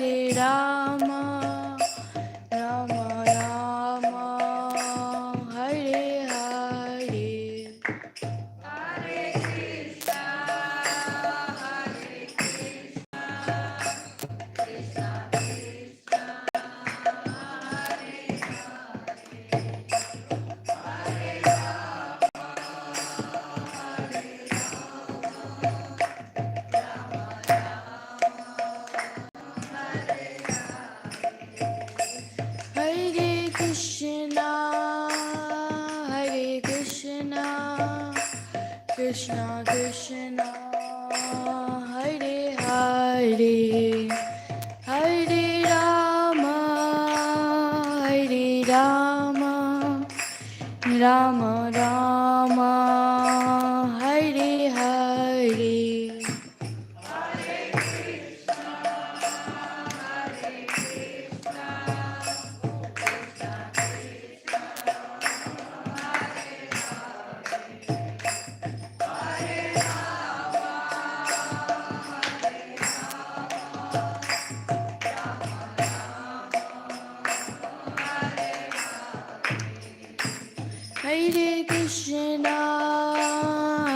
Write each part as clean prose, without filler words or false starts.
Hare Rama, Rama Rama, Hare Hare, Hare Krishna, Hare Krishna, Krishna Krishna, Hare Hare, Hare Rama, Hare Krishna, Hare Krishna, Krishna Krishna, Hare Hare, Hare Rama, Hare Rama, Rama Rama, Hare Hare, Hare Krishna,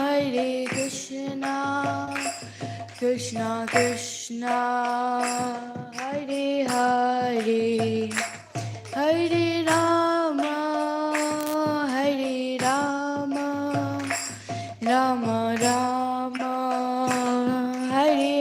Hare Krishna, Krishna Krishna, Hare Hare, Hare Rama, Hare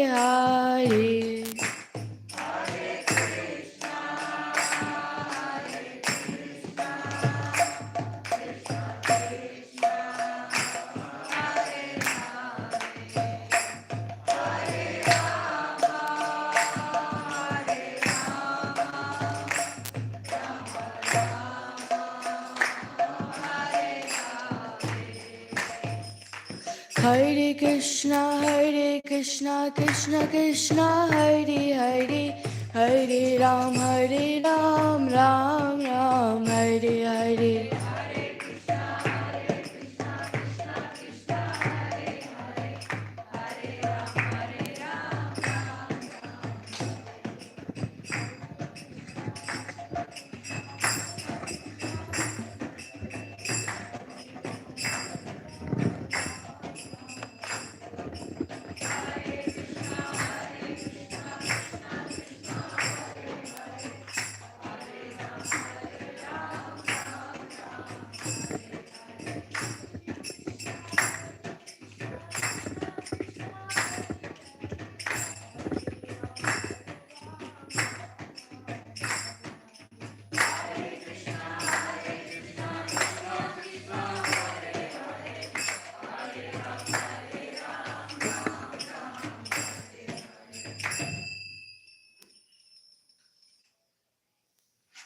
Hare Krishna, Hare Krishna, Krishna Krishna, Hare Hare, Hare Rama, Hare Rama, Rama Rama, Hare Hare, Hare Krishna, Hare Krishna, Krishna Krishna, Hare Hare, Hare Rama, Hare Rama, Hare Krishna, Hare Krishna, Krishna Krishna, Hare Hare, Hare Ram, Ram Ram, Hare Hare.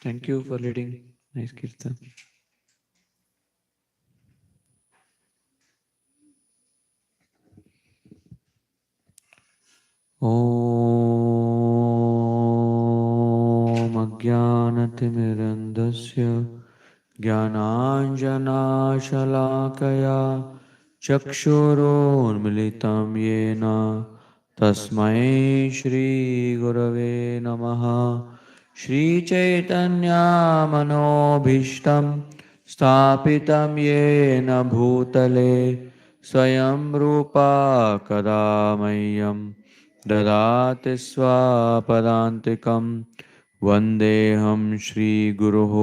Thank you for leading. Nice kirtan. ॐ अज्ञानतिमिरन्धस्य ज्ञानाञ्जनाशलाकया चक्षुरोन्मिलितं येन तस्मै श्रीगुरवे नमः। श्रीचैतन्यमनोभीष्टं स्थापितं येन भूतले स्वयं रूपा कदा मह्यं ददाति स्वपदान्तिकं। वन्देऽहं श्रीगुरोः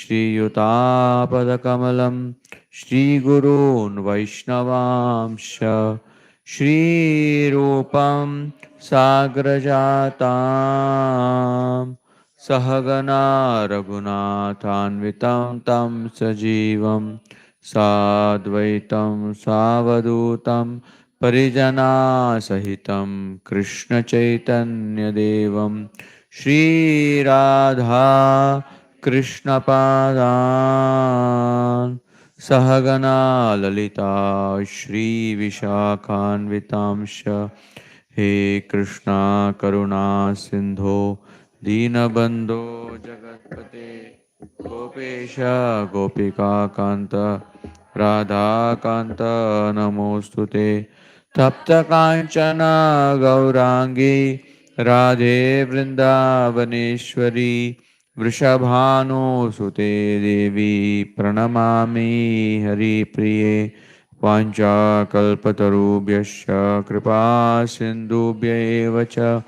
श्रीयुतापदकमलं श्रीगुरून् वैष्णवांश्च श्रीरूपं साग्रजातां सहगना रघुनाथान्वितं तं सजीवं साद्वैतं सावधूतं परिजनासहितं कृष्णचैतन्यदेवं श्रीराधा कृष्णपादान् सहगना ललिता श्रीविशाखान्वितांश्च। हे कृष्णा करुणा सिन्धो दीनबन्धो जगत्पते गोपेश गोपिकान्त राधाकान्त नमोऽस्तु ते। तप्तकाञ्चन गौराङ्गी Radhe Vrindavaneshwari Vrishabhanusute Devi Pranamami Hari Priye Vancha Kalpatarubhyascha Kripa Sindhubhya Evacha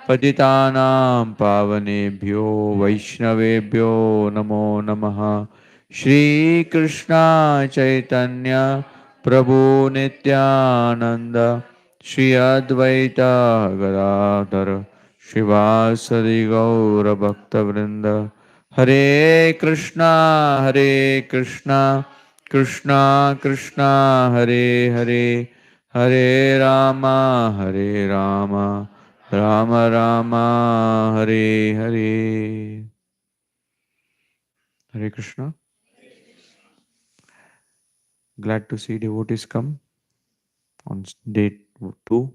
Patitanam Pavanebhyo Vaishnavebhyo Namo Namaha Shri Krishna Chaitanya Prabhu Nityananda Shri Advaita Gadadhar Shivasadi Gaura Bhakta Vrinda Hare Krishna Krishna Krishna Hare Hare Hare Rama Rama Rama Hare Hare. Hare Krishna. Glad to see devotees come on day 2.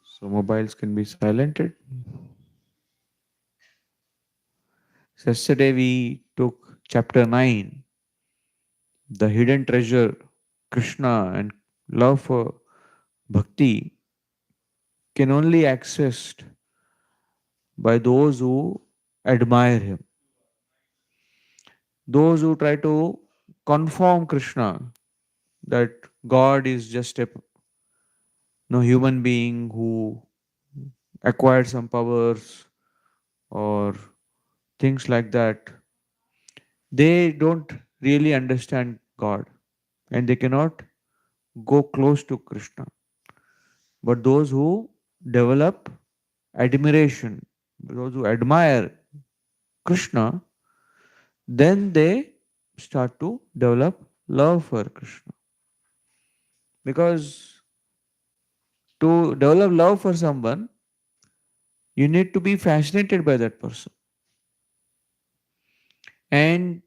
So mobiles can be silented. So yesterday we took chapter 9, the hidden treasure, Krishna, and love for bhakti can only accessed by those who admire him. Those who try to conform Krishna that God is just a human being who acquired some powers or things like that, they don't really understand God and they cannot go close to Krishna. But those who develop admiration, those who admire Krishna, then they start to develop love for Krishna. Because to develop love for someone, you need to be fascinated by that person. And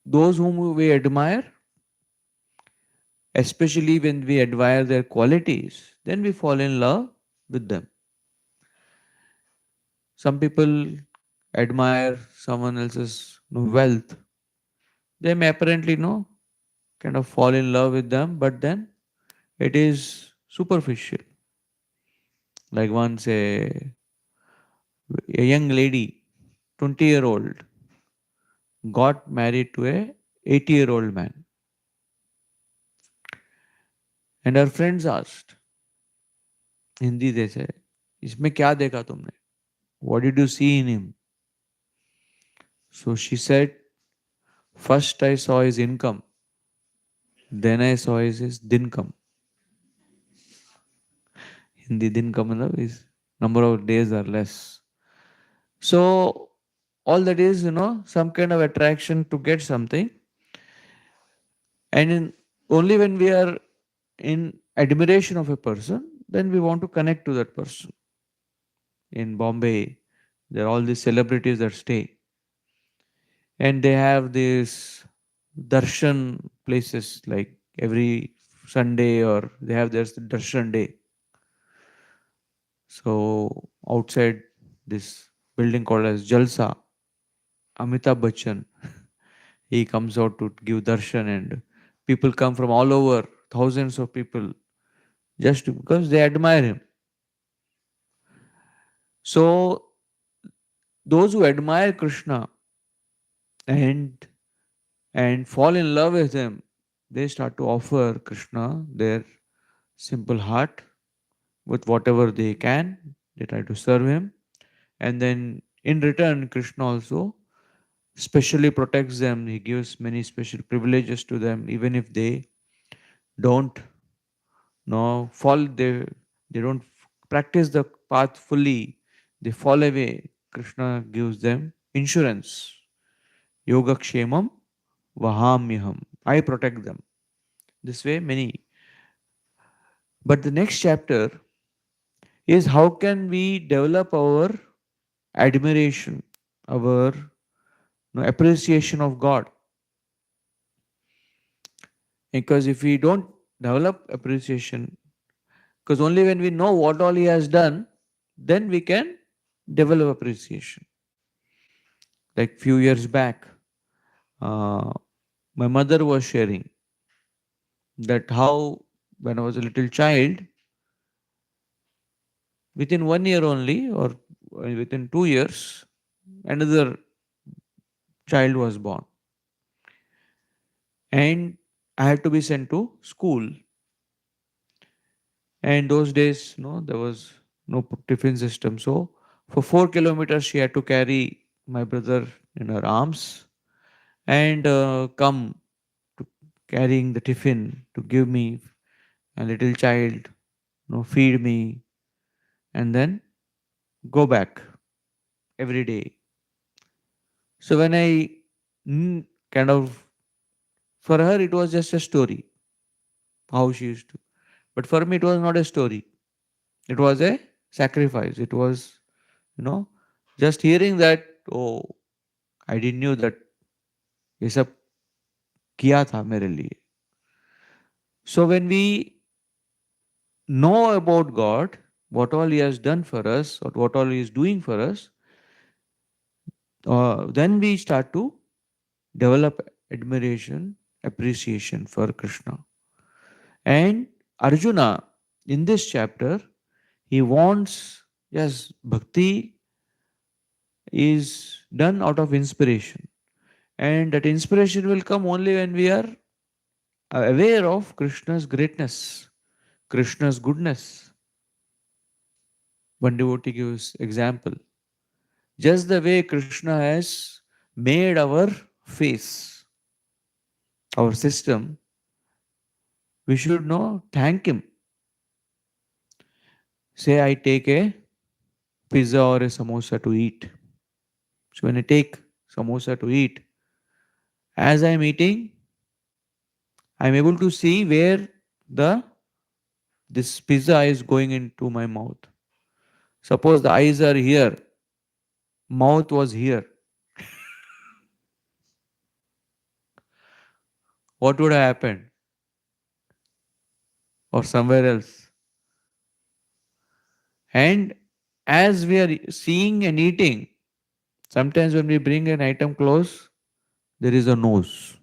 those whom we admire, especially when we admire their qualities, then we fall in love with them. Some people admire someone else's wealth. They may apparently kind of fall in love with them, but then it is superficial. Like once a young lady, 20-year-old, got married to a 80-year-old man. And her friends asked, Hindi they say, इसमें क्या देखा तुमने? What did you see in him? So she said, first I saw his income, then I saw his dincome. Hindi dincome is number of days are less. So all that is, some kind of attraction to get something. And only when we are in admiration of a person, then we want to connect to that person. In Bombay, there are all these celebrities that stay. And they have these darshan places like every Sunday, or they have their darshan day. So outside this building called as Jalsa, Amitabh Bachchan, he comes out to give darshan, and people come from all over, thousands of people, just because they admire him. So those who admire Krishna and fall in love with him, they start to offer Krishna their simple heart with whatever they can. They try to serve him, and then in return, Krishna also specially protects them. He gives many special privileges to them, even if they don't fall. They don't practice the path fully. They fall away. Krishna gives them insurance. Yoga Kshemam Vahamyaham. I protect them. This way, many. But the next chapter is how can we develop our admiration, our appreciation of God. Because if we don't develop appreciation, because only when we know what all He has done, then we can develop appreciation. Like few years back, uh, my mother was sharing that how when I was a little child, within 1 year only or within 2 years, another child was born, and I had to be sent to school. And those days, there was no tiffin system. So for 4 kilometers, she had to carry my brother in her arms and come to carrying the tiffin to give me a little child, feed me, and then go back every day. So when I kind of, for her, it was just a story, how she used to. But for me, it was not a story. It was a sacrifice. It was, you know, just hearing that, oh, I didn't knew that ये सब किया था मेरे लिए. So when we know about God, what all He has done for us, or what all He is doing for us, then we start to develop admiration, appreciation for Krishna. And Arjuna, in this chapter, he wants, yes, bhakti is done out of inspiration. And that inspiration will come only when we are aware of Krishna's greatness, Krishna's goodness. One devotee gives example. Just the way Krishna has made our face, our system, we should know, thank him. Say I take a pizza or a samosa to eat. So when I take samosa to eat, as I'm eating, I'm able to see where the this pizza is going into my mouth. Suppose the eyes are here, mouth was here. What would have happened? Or somewhere else. And as we are seeing and eating, sometimes when we bring an item close, there is a nose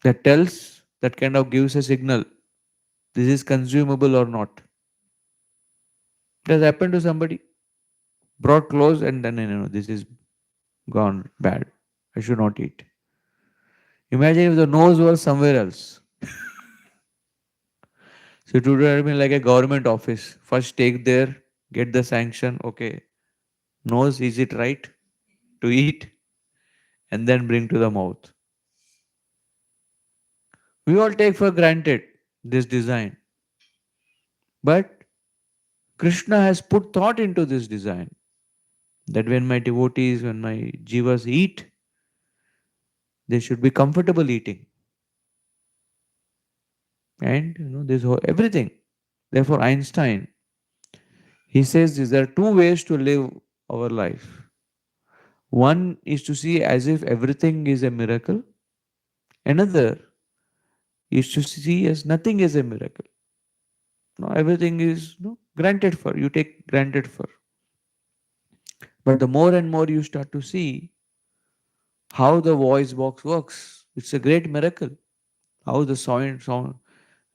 that tells, that kind of gives a signal, this is consumable or not. It has happened to somebody, brought close, and then, this is gone bad. I should not eat. Imagine if the nose was somewhere else. So it would have been like a government office. First take there, get the sanction. Okay, nose, is it right to eat? And then bring to the mouth. We all take for granted this design. But Krishna has put thought into this design that when my devotees, when my jivas eat, they should be comfortable eating. And this whole everything. Therefore, Einstein, he says there are two ways to live our life. One is to see as if everything is a miracle. Another is to see as nothing is a miracle. No, everything is granted for. You take granted for. But the more and more you start to see how the voice box works, it's a great miracle. How the sound,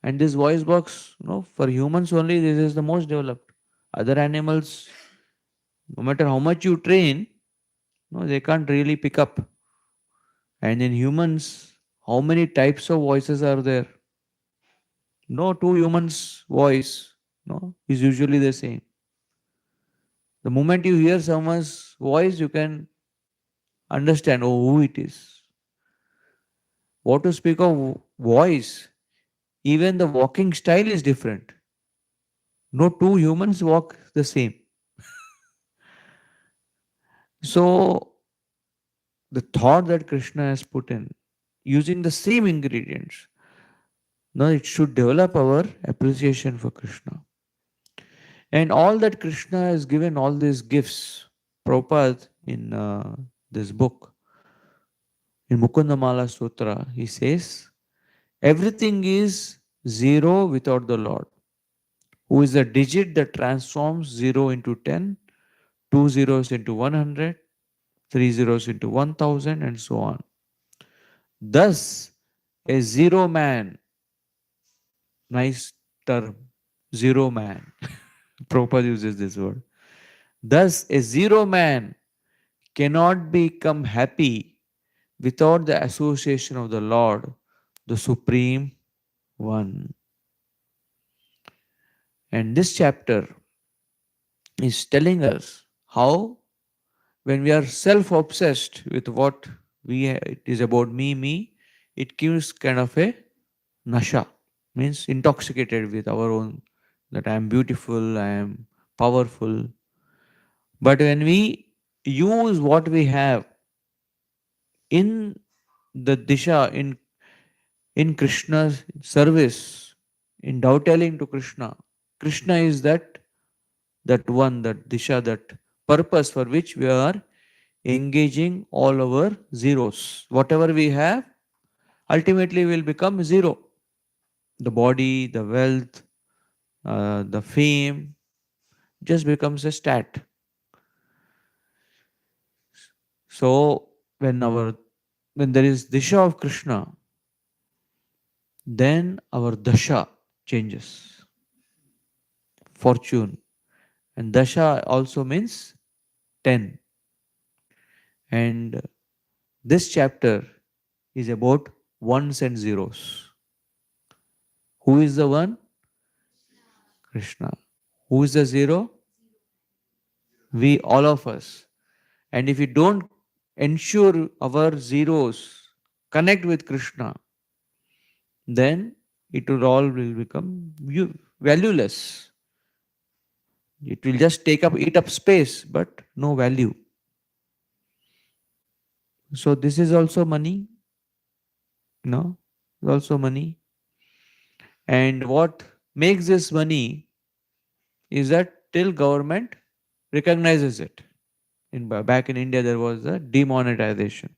and this voice box, for humans only, this is the most developed. Other animals, no matter how much you train, they can't really pick up. And in humans, how many types of voices are there? No two humans' voice, is usually the same. The moment you hear someone's voice, you can understand, oh, who it is. What to speak of voice? Even the walking style is different. No two humans walk the same. So, the thought that Krishna has put in, using the same ingredients, now it should develop our appreciation for Krishna. And all that Krishna has given, all these gifts, Prabhupada in this book, in Mukundamala Sutra, he says, everything is zero without the Lord, who is a digit that transforms 0 into 10 2 zeros into 100, 3 zeros into 1000, and so on. Thus, a zero man, nice term, zero man. Prabhupada uses this word. Thus, a zero man cannot become happy without the association of the Lord, the Supreme One. And this chapter is telling us how, when we are self obsessed with what it is about me, it gives kind of a nasha, means intoxicated with our own, that I am beautiful, I am powerful. But when we use what we have in the disha, in Krishna's service, in dovetailing to Krishna, Krishna is that one, that disha, that purpose for which we are engaging all our zeros. Whatever we have ultimately will become zero. The body, the wealth, the fame just becomes a stat. So when there is disha of Krishna, then our dasha changes. Fortune. And dasha also means 10. And this chapter is about ones and zeros. Who is the one? Krishna. Who is the zero? We, all of us. And if we don't ensure our zeros connect with Krishna, then it will become valueless. It will just eat up space, but no value. So this is also money. No, it's also money. And what makes this money is that till government recognizes it. Back in India, there was a demonetization.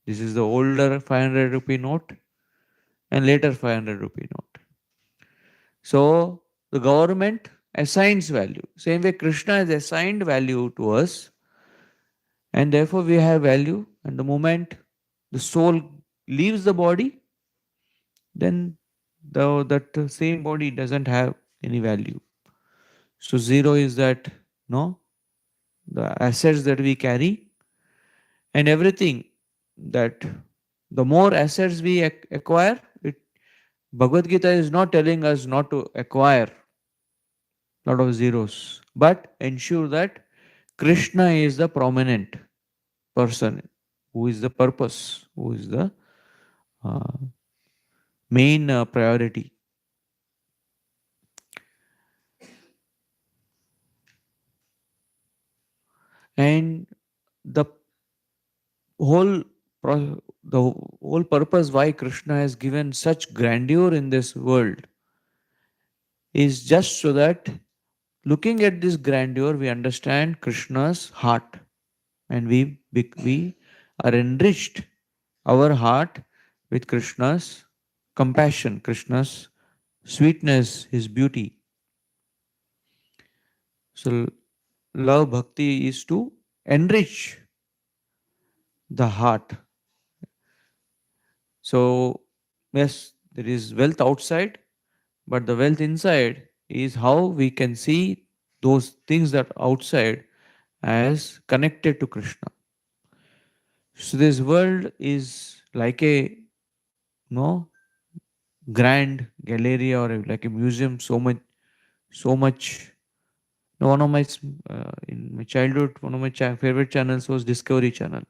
This is the older 500 rupee note and later 500 rupee note. So the government assigns value. Same way Krishna has assigned value to us, and therefore we have value. And the moment the soul leaves the body, then that same body doesn't have any value. So zero is that, no, the assets that we carry, and everything that the more assets we acquire, Bhagavad Gita is not telling us not to acquire a lot of zeros, but ensure that Krishna is the prominent person, who is the purpose, who is the uh, main priority. And the whole the whole purpose why Krishna has given such grandeur in this world is just so that, looking at this grandeur, we understand Krishna's heart, and we are enriched our heart with Krishna's compassion, Krishna's sweetness, His beauty. So love bhakti is to enrich the heart. So yes, there is wealth outside, but the wealth inside is how we can see those things that are outside as connected to Krishna. So this world is like a, no, grand gallery or like a museum. So much. No, one of my in my childhood, one of my favorite channels was Discovery Channel.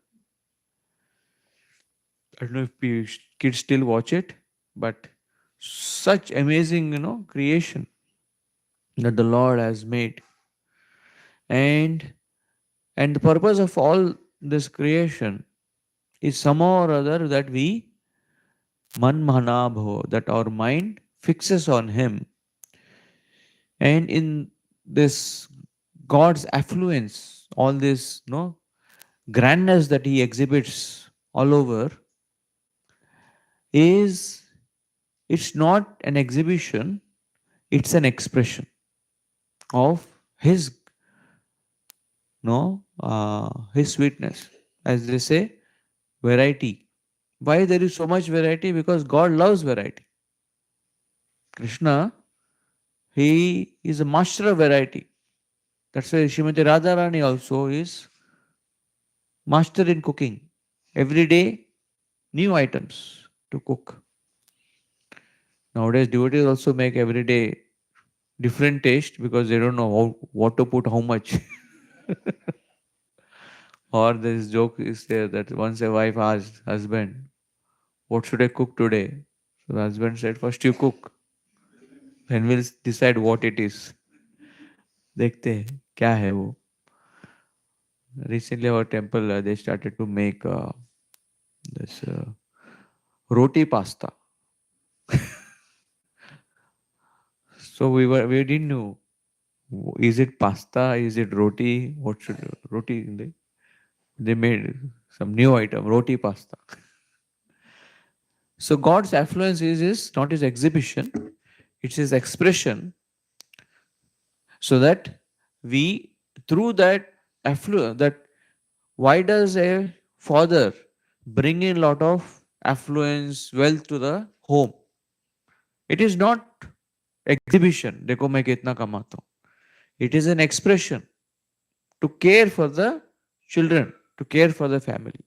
I don't know if kids still watch it, but such amazing, creation that the Lord has made, and the purpose of all this creation is somehow or other that we manmanabho, that our mind fixes on Him, and in this God's affluence, all this grandness that He exhibits all over, is it's not an exhibition, it's an expression of His his sweetness. As they say, variety. Why there is so much variety? Because God loves variety. Krishna, he is a master of variety. That's why Srimati Radharani also is master in cooking. Every day, new items to cook. Nowadays, devotees also make every day different taste because they don't know what to put how much. Or this joke is there that once a wife asked husband, "What should I cook today?" So the husband said, "First you cook, then we'll decide what it is." देखते हैं क्या है वो. Recently, our temple they started to make this roti pasta. So we didn't know, is it pasta, is it roti, what should roti? They made some new item, roti pasta. So God's affluence is not his exhibition, it's his expression, so that we, through that affluence, that why does a father bring in lot of affluence, wealth to the home? It is not exhibition, देखो मैं कितना कमाता हूँ. It is an expression to care for the children, to care for the family.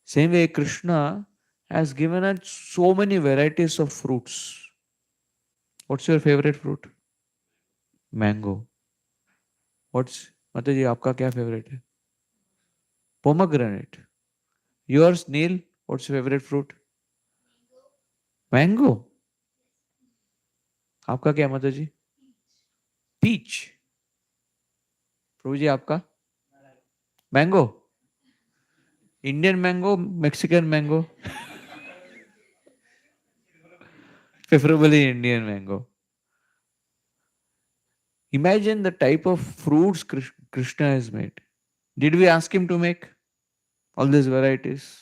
Same way, Krishna has given us so many varieties of fruits. What's your favorite fruit? Mango. What's माता जी आपका क्या favorite है? Pomegranate. Yours, Neil. What's your favorite fruit? Mango. आपका क्या माता जी? Peach. प्रभु जी आपका? Mango. Indian mango, Mexican mango. Preferably Indian mango. Imagine the type of fruits Krishna has made. Did we ask him to make all these varieties?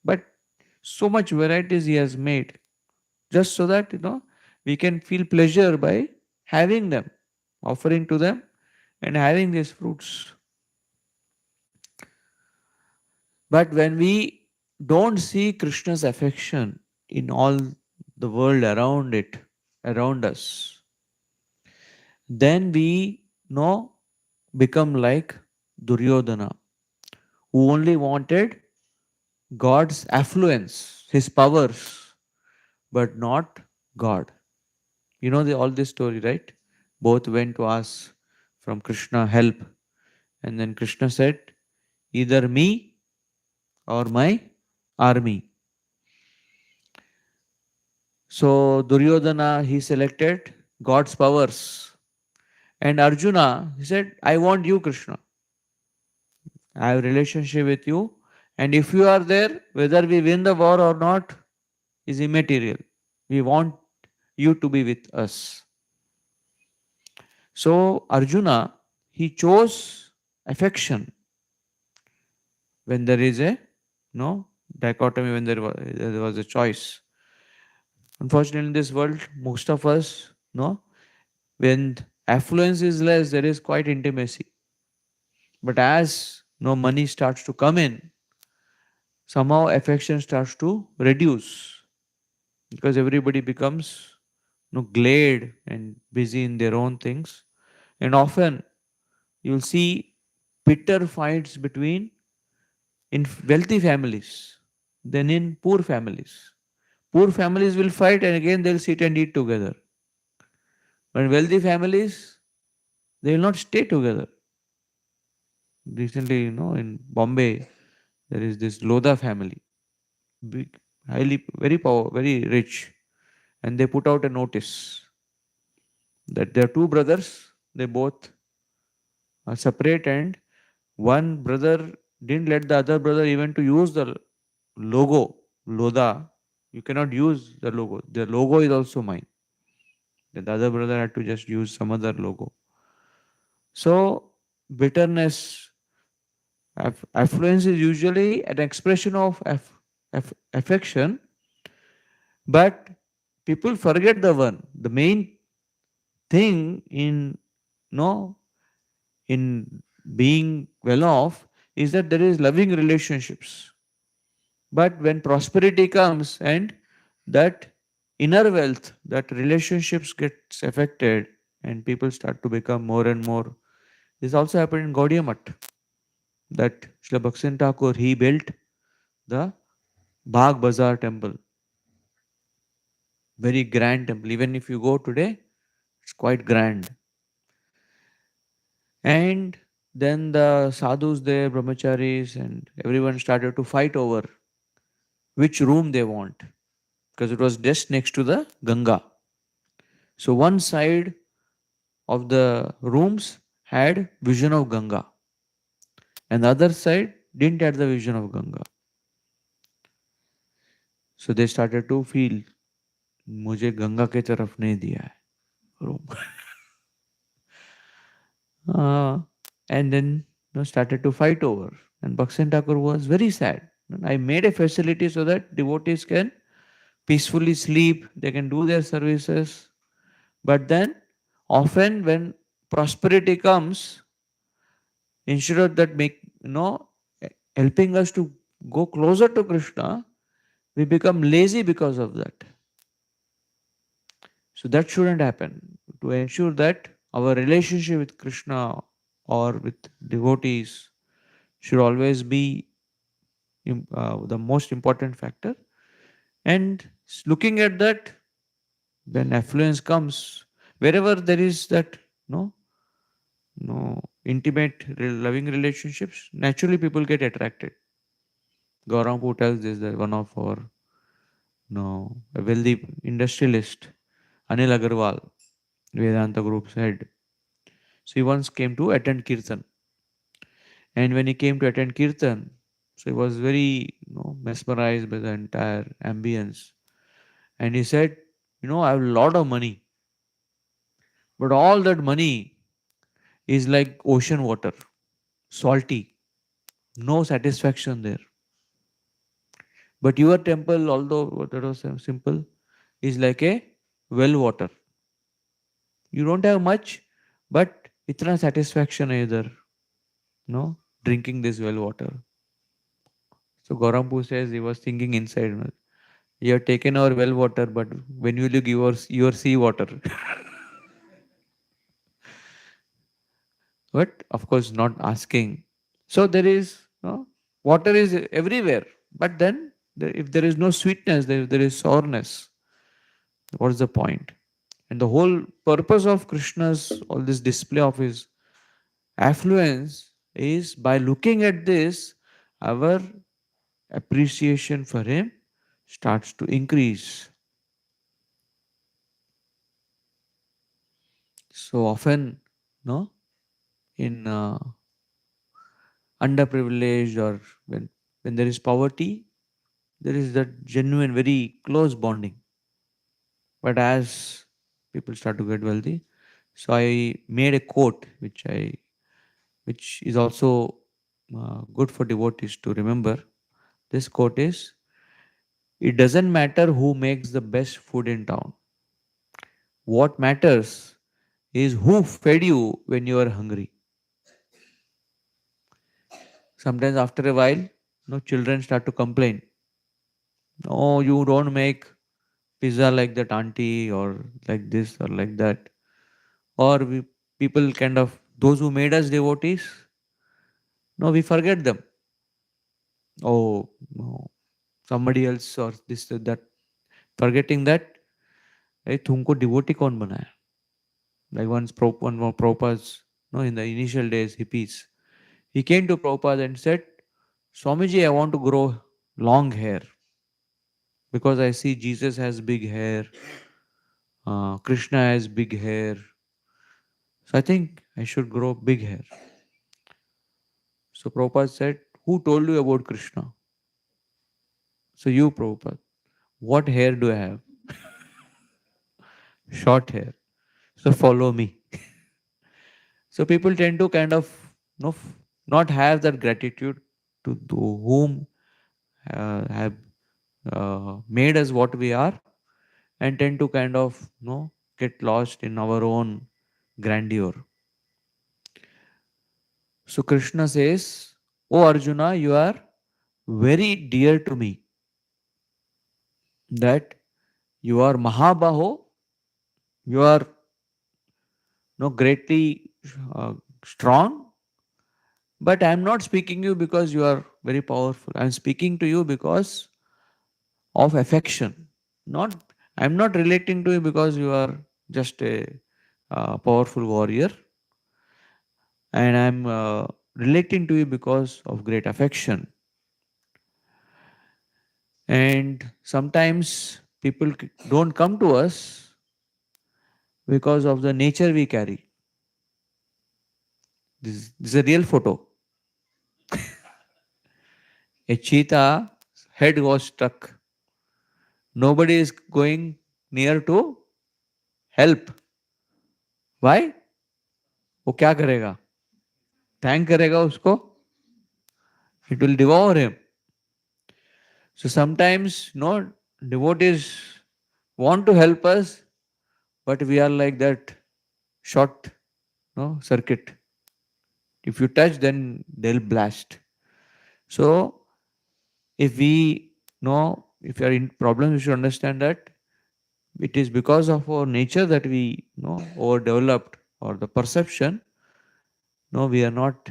But so much varieties he has made just so that we can feel pleasure by having them, offering to them and having these fruits. But when we don't see Krishna's affection in all the world around us, then we become like Duryodhana, who only wanted God's affluence, his powers, but not God. You know all this story, right? Both went to ask from Krishna help, and then Krishna said, either me or my army. So Duryodhana, he selected God's powers. And Arjuna, he said, I want you, Krishna. I have a relationship with you. And if you are there, whether we win the war or not is immaterial. We want you to be with us. So Arjuna, he chose affection when there is a dichotomy, when there was a choice. Unfortunately, in this world, most of us, when affluence is less, there is quite intimacy. But as money starts to come in, somehow affection starts to reduce because everybody becomes glad and busy in their own things. And often you'll see bitter fights between in wealthy families than in poor families. Poor families will fight and again they'll sit and eat together. But wealthy families, they will not stay together. Recently, in Bombay, there is this Lodha family, big, highly, very power, very rich, and they put out a notice that their two brothers, they both are separate, and one brother didn't let the other brother even to use the logo, Lodha. You cannot use the logo. The logo is also mine. The other brother had to just use some other logo. So bitterness, affluence is usually an expression of affection, but people forget the main thing in in being well off is that there is loving relationships. But when prosperity comes and that inner wealth, that relationships gets affected and people start to become more and more. This also happened in Gaudiya Math, that Srila Bhaksin Thakur, he built the Bagh Bazaar temple, very grand temple. Even if you go today, it's quite grand. And then the sadhus there, brahmacharis, and everyone started to fight over which room they want because it was just next to the Ganga. So one side of the rooms had vision of Ganga, and the other side didn't have the vision of Ganga. So they started to feel, मुझे गंगा के तरफ नहीं दिया है room. Uh, and then started to fight over. And Bhaksin Thakur was very sad. And I made a facility so that devotees can peacefully sleep, they can do their services. But then, often when prosperity comes, instead of that helping us to go closer to Krishna, we become lazy because of that. So that shouldn't happen. To ensure that our relationship with Krishna or with devotees should always be the most important factor. And looking at that, when affluence comes, wherever there is that no, no intimate, loving relationships, naturally people get attracted. Gaurampur tells this that one of our a wealthy industrialist, Anil Agarwal, Vedanta Group's head. So he once came to attend Kirtan. And when he came to attend Kirtan, so he was very mesmerized by the entire ambience. And he said, I have a lot of money, but all that money is like ocean water, salty, no satisfaction there. But your temple, although that was simple, is like a well water. You don't have much, but itna satisfaction either, drinking this well water. So Gaurampu says he was thinking inside, you have taken our well water, but when will you give us your sea water? But of course, not asking. So there is water is everywhere, but then if there is no sweetness, there is sourness. What is the point? And the whole purpose of Krishna's all this display of his affluence is by looking at this, our appreciation for him starts to increase. So often, no, in underprivileged or when there is poverty, there is that genuine, very close bonding. But as people start to get wealthy, so I made a quote which is also good for devotees to remember. This quote is: "It doesn't matter who makes the best food in town. What matters is who fed you when you are hungry." Sometimes after a while, children start to complain. No, you don't make pizza like that auntie or like this or like that. Or people kind of, those who made us devotees, no, we forget them. Oh, no, somebody else or this or that. Forgetting that, hey, तुमको devotee कौन बनाया? Like one more Prabhupada's, no, in the initial days, hippies. He came to Prabhupada and said, Swamiji, I want to grow long hair because I see Jesus has big hair, Krishna has big hair. So I think I should grow big hair. So Prabhupada said, who told you about Krishna? So you, Prabhupada, what hair do I have? Short hair. So follow me. So people tend to kind of not have that gratitude to whom have made us what we are, and tend to kind of get lost in our own grandeur. So Krishna says, "Oh Arjuna, you are very dear to me, that you are Mahabaho, you are greatly strong, but I am not speaking to you because you are very powerful. I am speaking to you because of affection. Not I am not relating to you because you are just a powerful warrior, and I am relating to you because of great affection. And sometimes people don't come to us because of the nature we carry. This is a real photo. A cheetah head was stuck. Nobody is going near to help. Why? वो क्या करेगा? Thank करेगा उसको. It will devour him. So sometimes, devotees want to help us, but we are like that short, circuit. If you touch, then they'll blast. So if we know, if you are in problems, we should understand that it is because of our nature that we overdeveloped, or the perception. No, we are not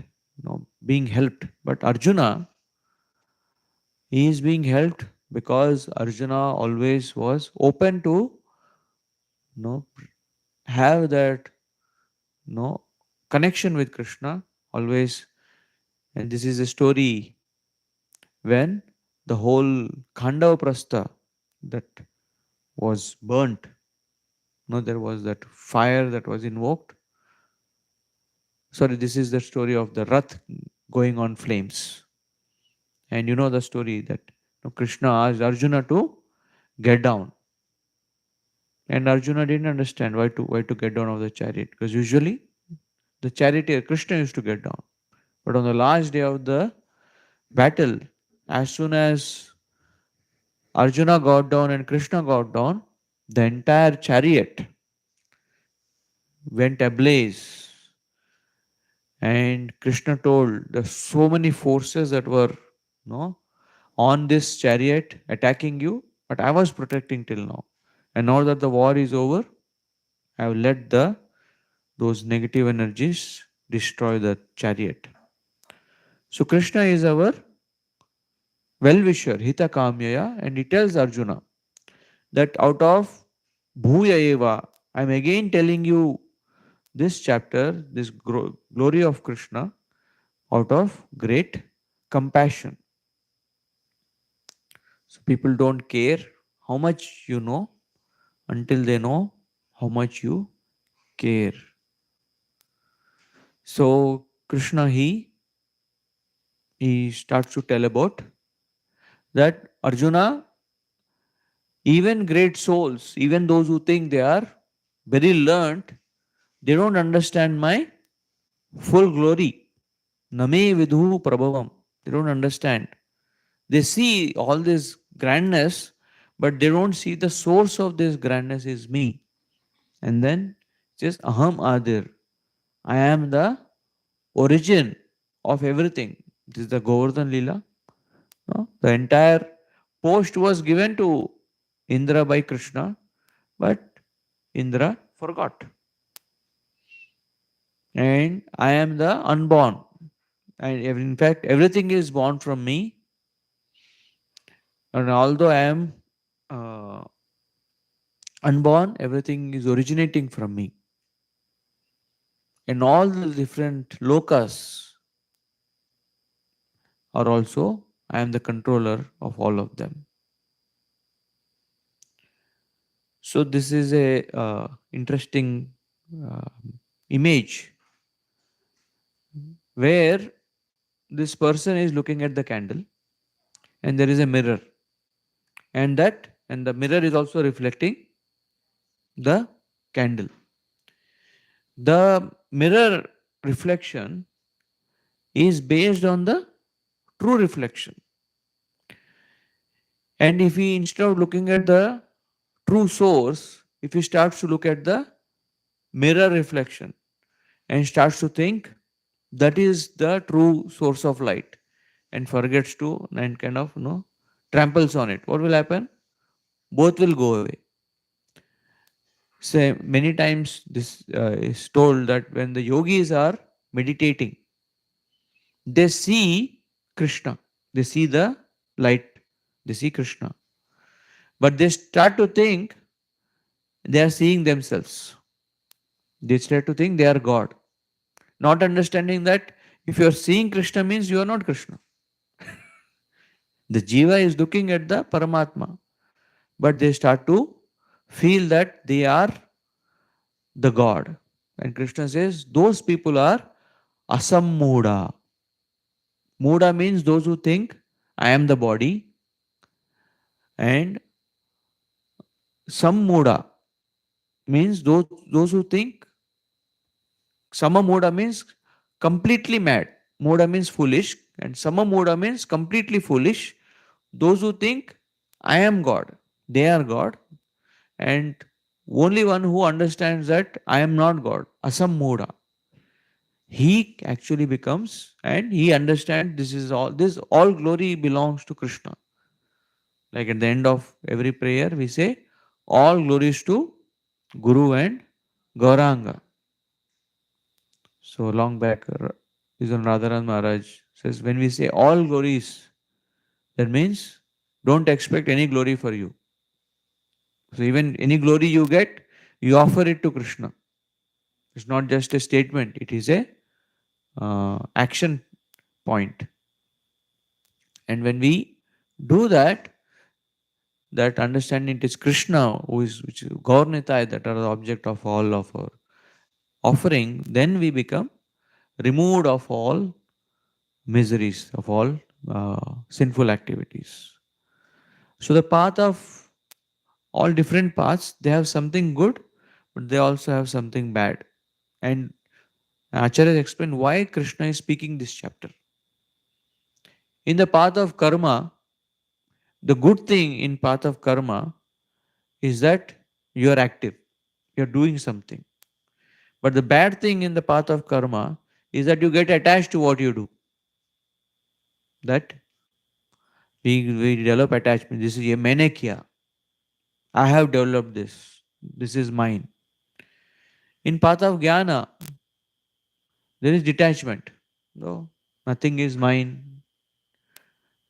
being helped. But Arjuna, he is being helped because Arjuna always was open to know have that connection with Krishna always. And this is a story when the whole Khandava Prastha that was burnt. There was that fire that was invoked. Sorry, this is the story of the Rath going on flames. And you know the story that Krishna asked Arjuna to get down. And Arjuna didn't understand why to get down of the chariot. Because usually the charioteer, Krishna, used to get down. But on the last day of the battle, as soon as Arjuna got down and Krishna got down, the entire chariot went ablaze. And Krishna told there's so many forces that were on this chariot attacking you, but I was protecting till now. And now that the war is over, I will let those negative energies destroy the chariot. So Krishna is our well-wisher, Hita Kamyaya, and he tells Arjuna that out of Bhuya Eva, I'm again telling you this chapter, this glory of Krishna, out of great compassion. So people don't care how much you know until they know how much you care. So Krishna, he starts to tell about that Arjuna, even great souls, even those who think they are very learned, they don't understand my full glory. Name vidhu prabhavam. They don't understand. They see all this grandness, but they don't see the source of this grandness is me. And then just aham adir. I am the origin of everything. This is the Govardhan Lila. No? The entire post was given to Indra by Krishna, but Indra forgot. And I am the unborn. And in fact, everything is born from me. And although I am uh, unborn, everything is originating from me. And all the different lokas are also, I am the controller of all of them. So this is a interesting uh, image where this person is looking at the candle and there is a mirror, and the mirror is also reflecting the candle. The mirror reflection is based on the true reflection. And if we, instead of looking at the true source, if he starts to look at the mirror reflection and starts to think that is the true source of light, and forgets to and kind of tramples on it, what will happen? Both will go away. Say many times this is told that when the yogis are meditating, they see Krishna, they see the light, they see Krishna, but they start to think they are seeing themselves. They start to think they are God, not understanding that if you are seeing Krishna means you are not Krishna. The jiva is looking at the Paramatma, but they start to feel that they are the God. And Krishna says those people are asammuda. Muda means those who think I am the body, and sammuda means those who think Samamuda means completely mad. Muda means foolish, and Samamuda means completely foolish. Those who think I am God, they are God, and only one who understands that I am not God, Asammuda, he actually becomes, and he understands this all glory belongs to Krishna. Like at the end of every prayer, we say, all glories to Guru and Gauranga. So long back, Isn't Radharan Maharaj says, when we say all glories, that means don't expect any glory for you. So even any glory you get, you offer it to Krishna. It's not just a statement; it is a action point. And when we do that, that understanding it is Krishna who is which is Gaurnitai that are the object of all of our offering, then we become removed of all miseries, of all sinful activities. So the path of all different paths, they have something good, but they also have something bad. And Acharya explained why Krishna is speaking this chapter. In the path of karma, the good thing in path of karma is that you are active, you are doing something. But the bad thing in the path of karma is that you get attached to what you do. That we develop attachment. This is a maine kiya. I have developed this. This is mine. In path of jnana, there is detachment. No, nothing is mine.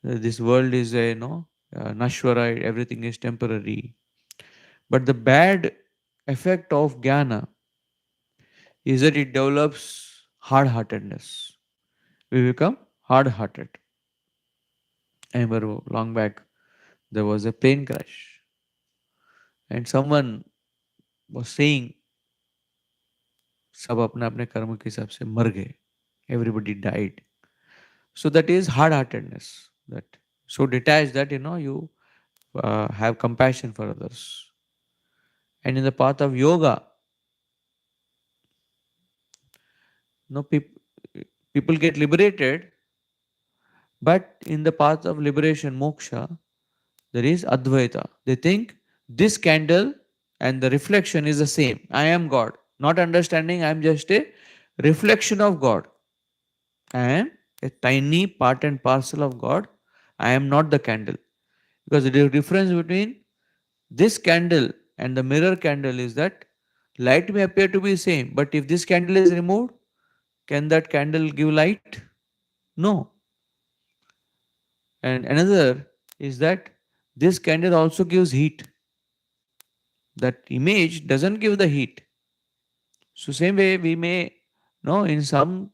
This world is a nashwara. Everything is temporary. But the bad effect of jnana is that it develops hard-heartedness. We become hard-hearted. I remember long back there was a plane crash, and someone was saying, "सब अपने अपने कर्म के हिसाब से मर गए." Everybody died. So that is hard-heartedness. That so detached that you have compassion for others. And in the path of yoga, no people get liberated, but in the path of liberation, moksha, there is advaita. They think this candle and the reflection is the same. I am God. Not understanding I am just a reflection of God. I am a tiny part and parcel of God. I am not the candle. Because the difference between this candle and the mirror candle is that light may appear to be same, but if this candle is removed, can that candle give light? No. And another is that this candle also gives heat. That image doesn't give the heat. So same way we may in some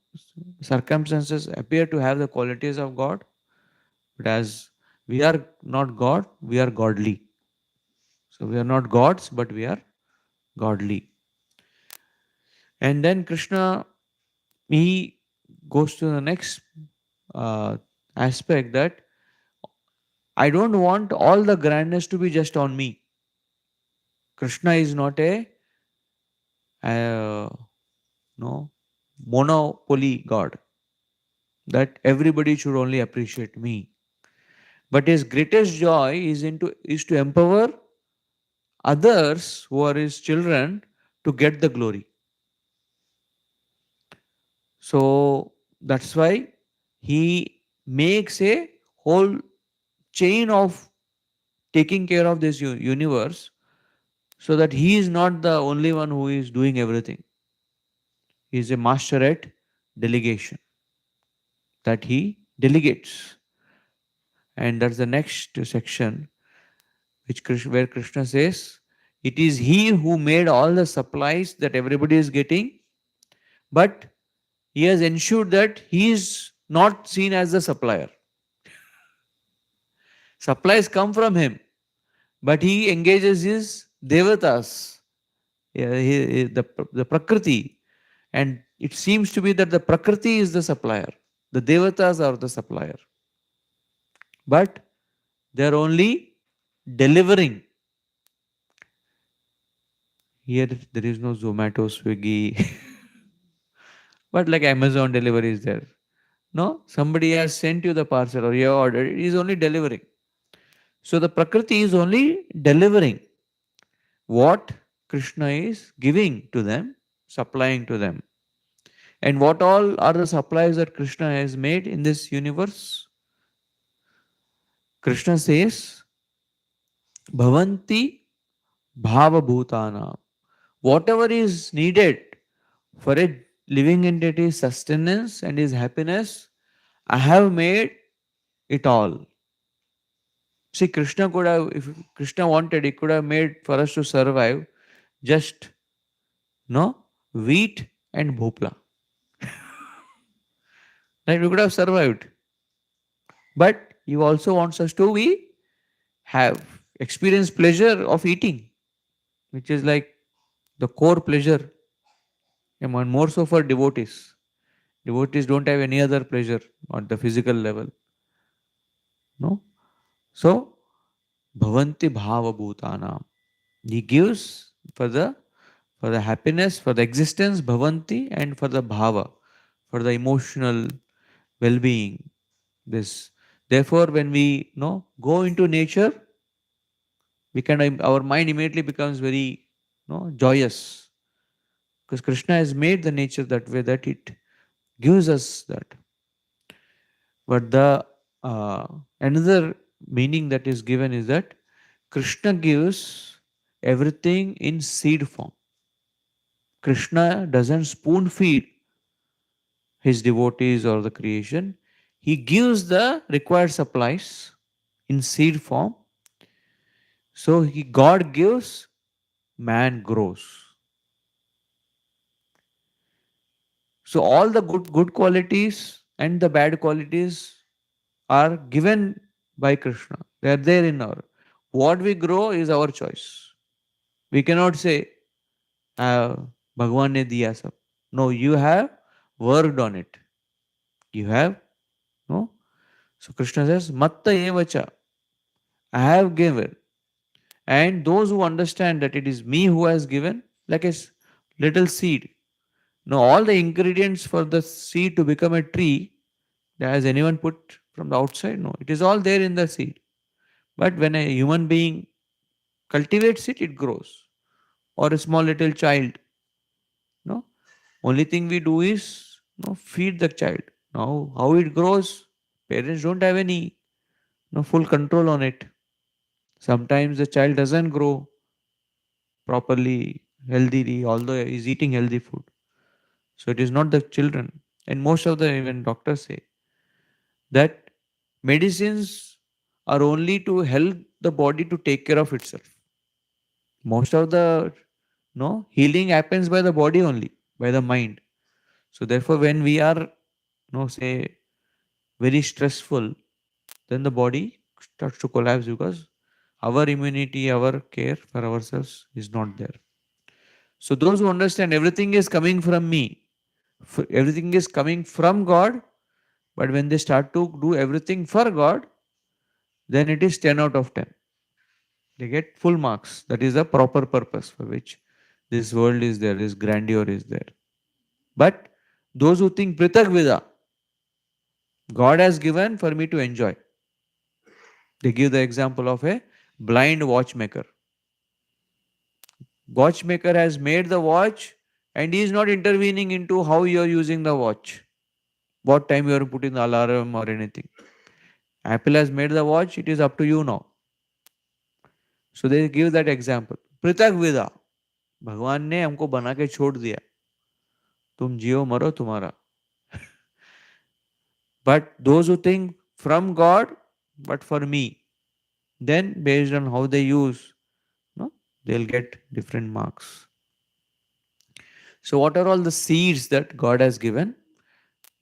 circumstances appear to have the qualities of God, but as we are not God, we are godly. So we are not gods, but we are godly. And then Krishna, he goes to the next uh, aspect that I don't want all the grandness to be just on me. Krishna is not a no monopoly God that everybody should only appreciate me. But his greatest joy is to empower others who are his children to get the glory. So that's why he makes a whole chain of taking care of this universe, so that he is not the only one who is doing everything. He is a master at delegation, that he delegates. And that's the next section, where Krishna says, it is he who made all the supplies that everybody is getting, but he has ensured that he is not seen as the supplier. Supplies come from him, but he engages his devatas, yeah, the prakriti, and it seems to be that the prakriti is the supplier, the devatas are the supplier, but they are only delivering. Here there is no Zomato, Swiggy, but like Amazon delivery is there. No, somebody has sent you the parcel or you have ordered, it is only delivering. So the prakriti is only delivering what Krishna is giving to them, supplying to them. And what all are the supplies that Krishna has made in this universe? Krishna says, Bhavanti Bhava Bhutana. Whatever is needed for a living entity's sustenance and his happiness, I have made it all. See, Krishna could have, if Krishna wanted, he could have made for us to survive just no wheat and bhopla. Right? We could have survived. But he also wants us to we have experience pleasure of eating, which is like the core pleasure, and more so for devotees. Devotees don't have any other pleasure on the physical level. No? So Bhavanti Bhava Bhutanam. He gives for the happiness, for the existence, Bhavanti, and for the Bhava, for the emotional well-being. This therefore when we go into nature, we can our mind immediately becomes very joyous, because Krishna has made the nature that way that it gives us that. But the another meaning that is given is that Krishna gives everything in seed form. Krishna doesn't spoon feed his devotees or the creation. He gives the required supplies in seed form. So God gives, man grows. So all the good qualities and the bad qualities are given by Krishna. They are there in our. What we grow is our choice. We cannot say, Bhagwan ne diya sab. No, you have worked on it. You have, no. So Krishna says, Matta evacha. I have given. And those who understand that it is me who has given, like a little seed. Now, all the ingredients for the seed to become a tree, has anyone put from the outside? No, it is all there in the seed. But when a human being cultivates it, it grows. Or a small little child, no. Only thing we do is feed the child. Now, how it grows, parents don't have any full control on it. Sometimes the child doesn't grow properly, healthily, although he is eating healthy food. So it is not the children. And most of the even doctors say that medicines are only to help the body to take care of itself. Most of the healing happens by the body only, by the mind. So therefore, when we are say very stressful, then the body starts to collapse, because our immunity, our care for ourselves is not there. So those who understand everything is coming from me, everything is coming from God, but when they start to do everything for God, then it is 10 out of 10. They get full marks. That is the proper purpose for which this world is there, this grandeur is there. But those who think Pritak Vida, God has given for me to enjoy. They give the example of a blind watchmaker. Watchmaker has made the watch and he is not intervening into how you are using the watch. what time you are putting the alarm or anything. Apple has made the watch, it is up to you now. So they give that example. पृथक विदा, भगवान ने हमको बना के छोड़ दिया, तुम जियो मरो तुम्हारा. But those who think from God, but for me, then based on how they use, no, they'll get different marks. So what are all the seeds that God has given?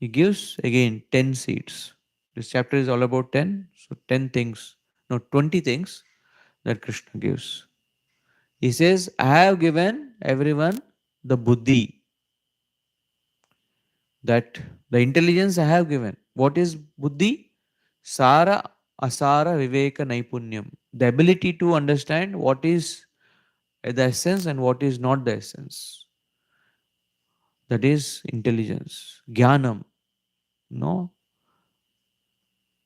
He gives again 10 seeds. This chapter is all about 10. So 10 things, no, 20 things that Krishna gives. He says, I have given everyone the buddhi, that the intelligence I have given. What is buddhi? Sara asara viveka naipunyam. The ability to understand what is the essence and what is not the essence. That is intelligence. Jnanam. No.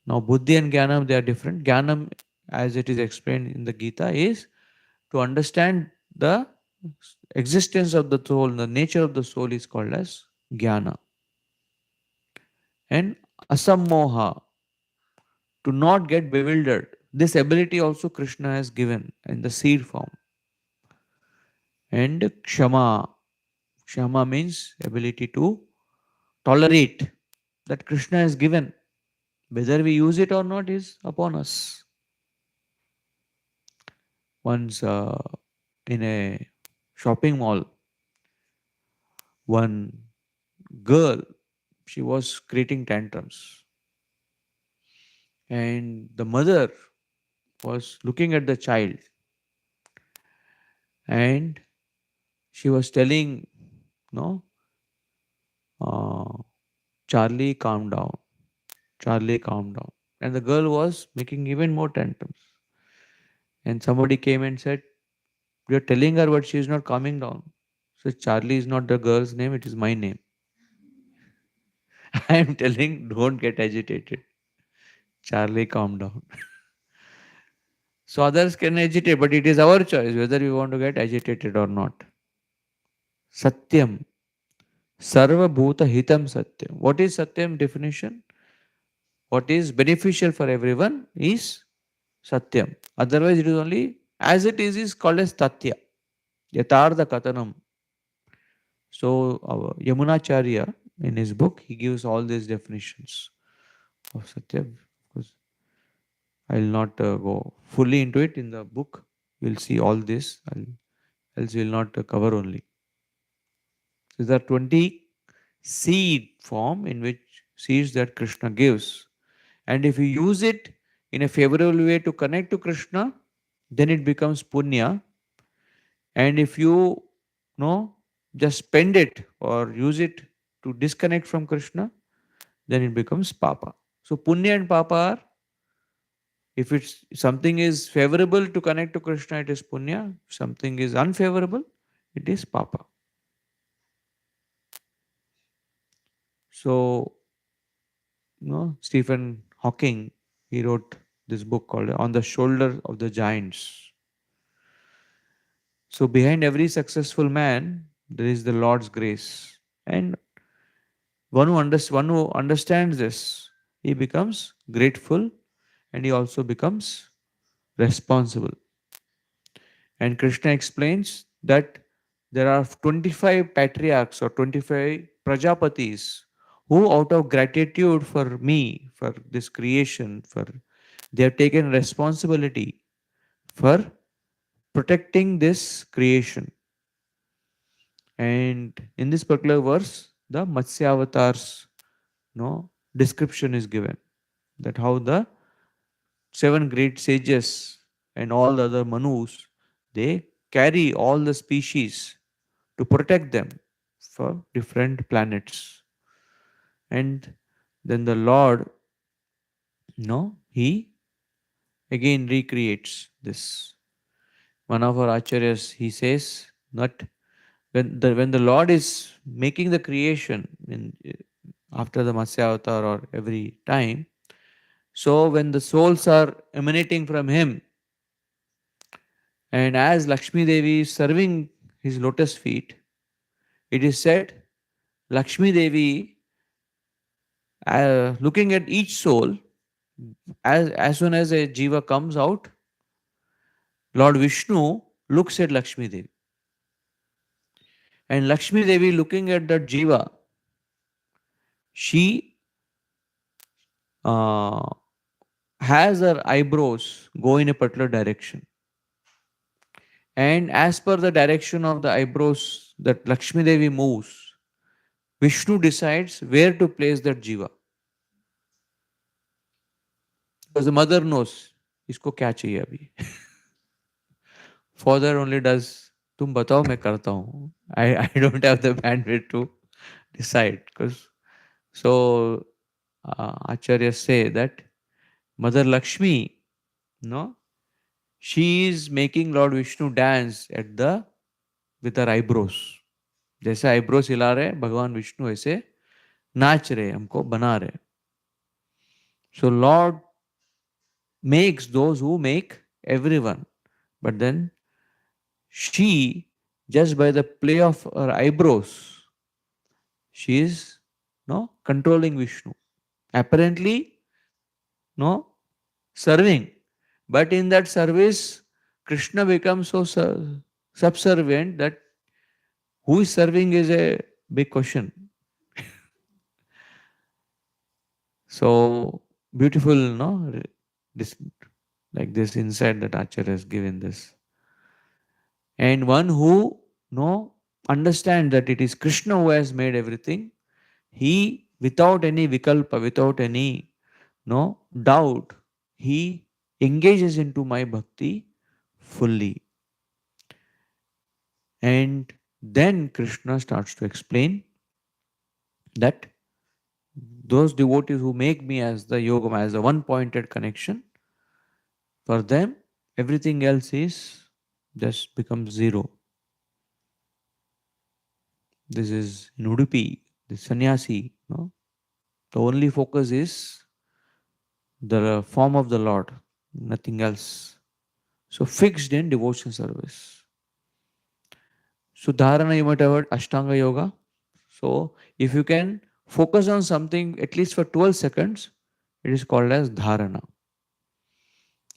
Now, buddhi and jnanam, they are different. Jnanam, as it is explained in the Gita, is to understand the existence of the soul, the nature of the soul is called as jnana. And asammoha, to not get bewildered. This ability also Krishna has given in the seed form. And kshama, kshama means ability to tolerate, that Krishna has given. Whether we use it or not is upon us. Once in a shopping mall, one girl, she was creating tantrums, and the mother was looking at the child, and she was telling, no, uh, Charlie, calm down. Charlie, calm down. And the girl was making even more tantrums. And somebody came and said, you're telling her, but she is not calming down. So Charlie is not the girl's name, it is my name. I am telling, don't get agitated. Charlie, calm down. So others can agitate, but it is our choice whether we want to get agitated or not. Satyam. Sarva Bhuta Hitam Satyam. What is Satyam definition? What is beneficial for everyone is Satyam. Otherwise, it is only as it is called as Tatya. Yatartha Katanam. So, our Yamunacharya in his book, he gives all these definitions of Satya. Of course, I will not go fully into it in the book. You will see all this, else we will not cover only. So, there are 20 seed form in which seeds that Krishna gives. And if you use it in a favorable way to connect to Krishna, then it becomes punya. And if you know, just spend it or use it to disconnect from Krishna, then it becomes papa. So punya and papa are, if it's something is favorable to connect to Krishna, it is punya. If something is unfavorable, it is papa. So, Stephen Hawking, he wrote this book called On the Shoulder of the Giants. So behind every successful man, there is the Lord's grace. And one who understands this, he becomes grateful and he also becomes responsible. And Krishna explains that there are 25 patriarchs or 25 prajapatis who, out of gratitude for me, for this creation, for they have taken responsibility for protecting this creation. And in this particular verse, the Matsya avatars, description is given, that how the 7 great sages and all the other Manus, they carry all the species to protect them for different planets. And then the Lord, he again recreates this. One of our acharyas, he says that when the Lord is making the creation after the Matsya avatar or every time, so when the souls are emanating from him, and as Lakshmi Devi is serving his lotus feet, it is said Lakshmi Devi Looking at each soul, as soon as a jiva comes out, Lord Vishnu looks at Lakshmi Devi. And Lakshmi Devi looking at that jiva, she uh, has her eyebrows go in a particular direction. And as per the direction of the eyebrows that Lakshmi Devi moves, Vishnu decides where to place that jiva. Because the mother knows, इसको क्या चाहिए अभी. Father only does, तुम बताओ मैं करता हूँ. I don't have the bandwidth to decide. Because so Acharyas say that Mother Lakshmi, no, she is making Lord Vishnu dance at the with her eyebrows. जैसे eyebrows हिला रहे भगवान विष्णु ऐसे नाच रहे हमको बना रहे. So Lord makes those who make everyone, but then she, just by the play of her eyebrows, she is no controlling Vishnu. Apparently, no serving, but in that service, Krishna becomes so subservient that who is serving is a big question. So beautiful, no, this like this insight that Acharya has given this. And one who no understand that it is Krishna who has made everything, he without any vikalpa, without any no doubt, he engages into my bhakti fully. And then Krishna starts to explain that those devotees who make me as the yogam, as a one pointed connection, for them everything else is just becomes zero. This is in Udupi, the sannyasi, no? The only focus is the form of the Lord, nothing else. So fixed in devotion service. So dharana, you might have heard Ashtanga Yoga. So if you can focus on something at least for 12 seconds, it is called as dharana.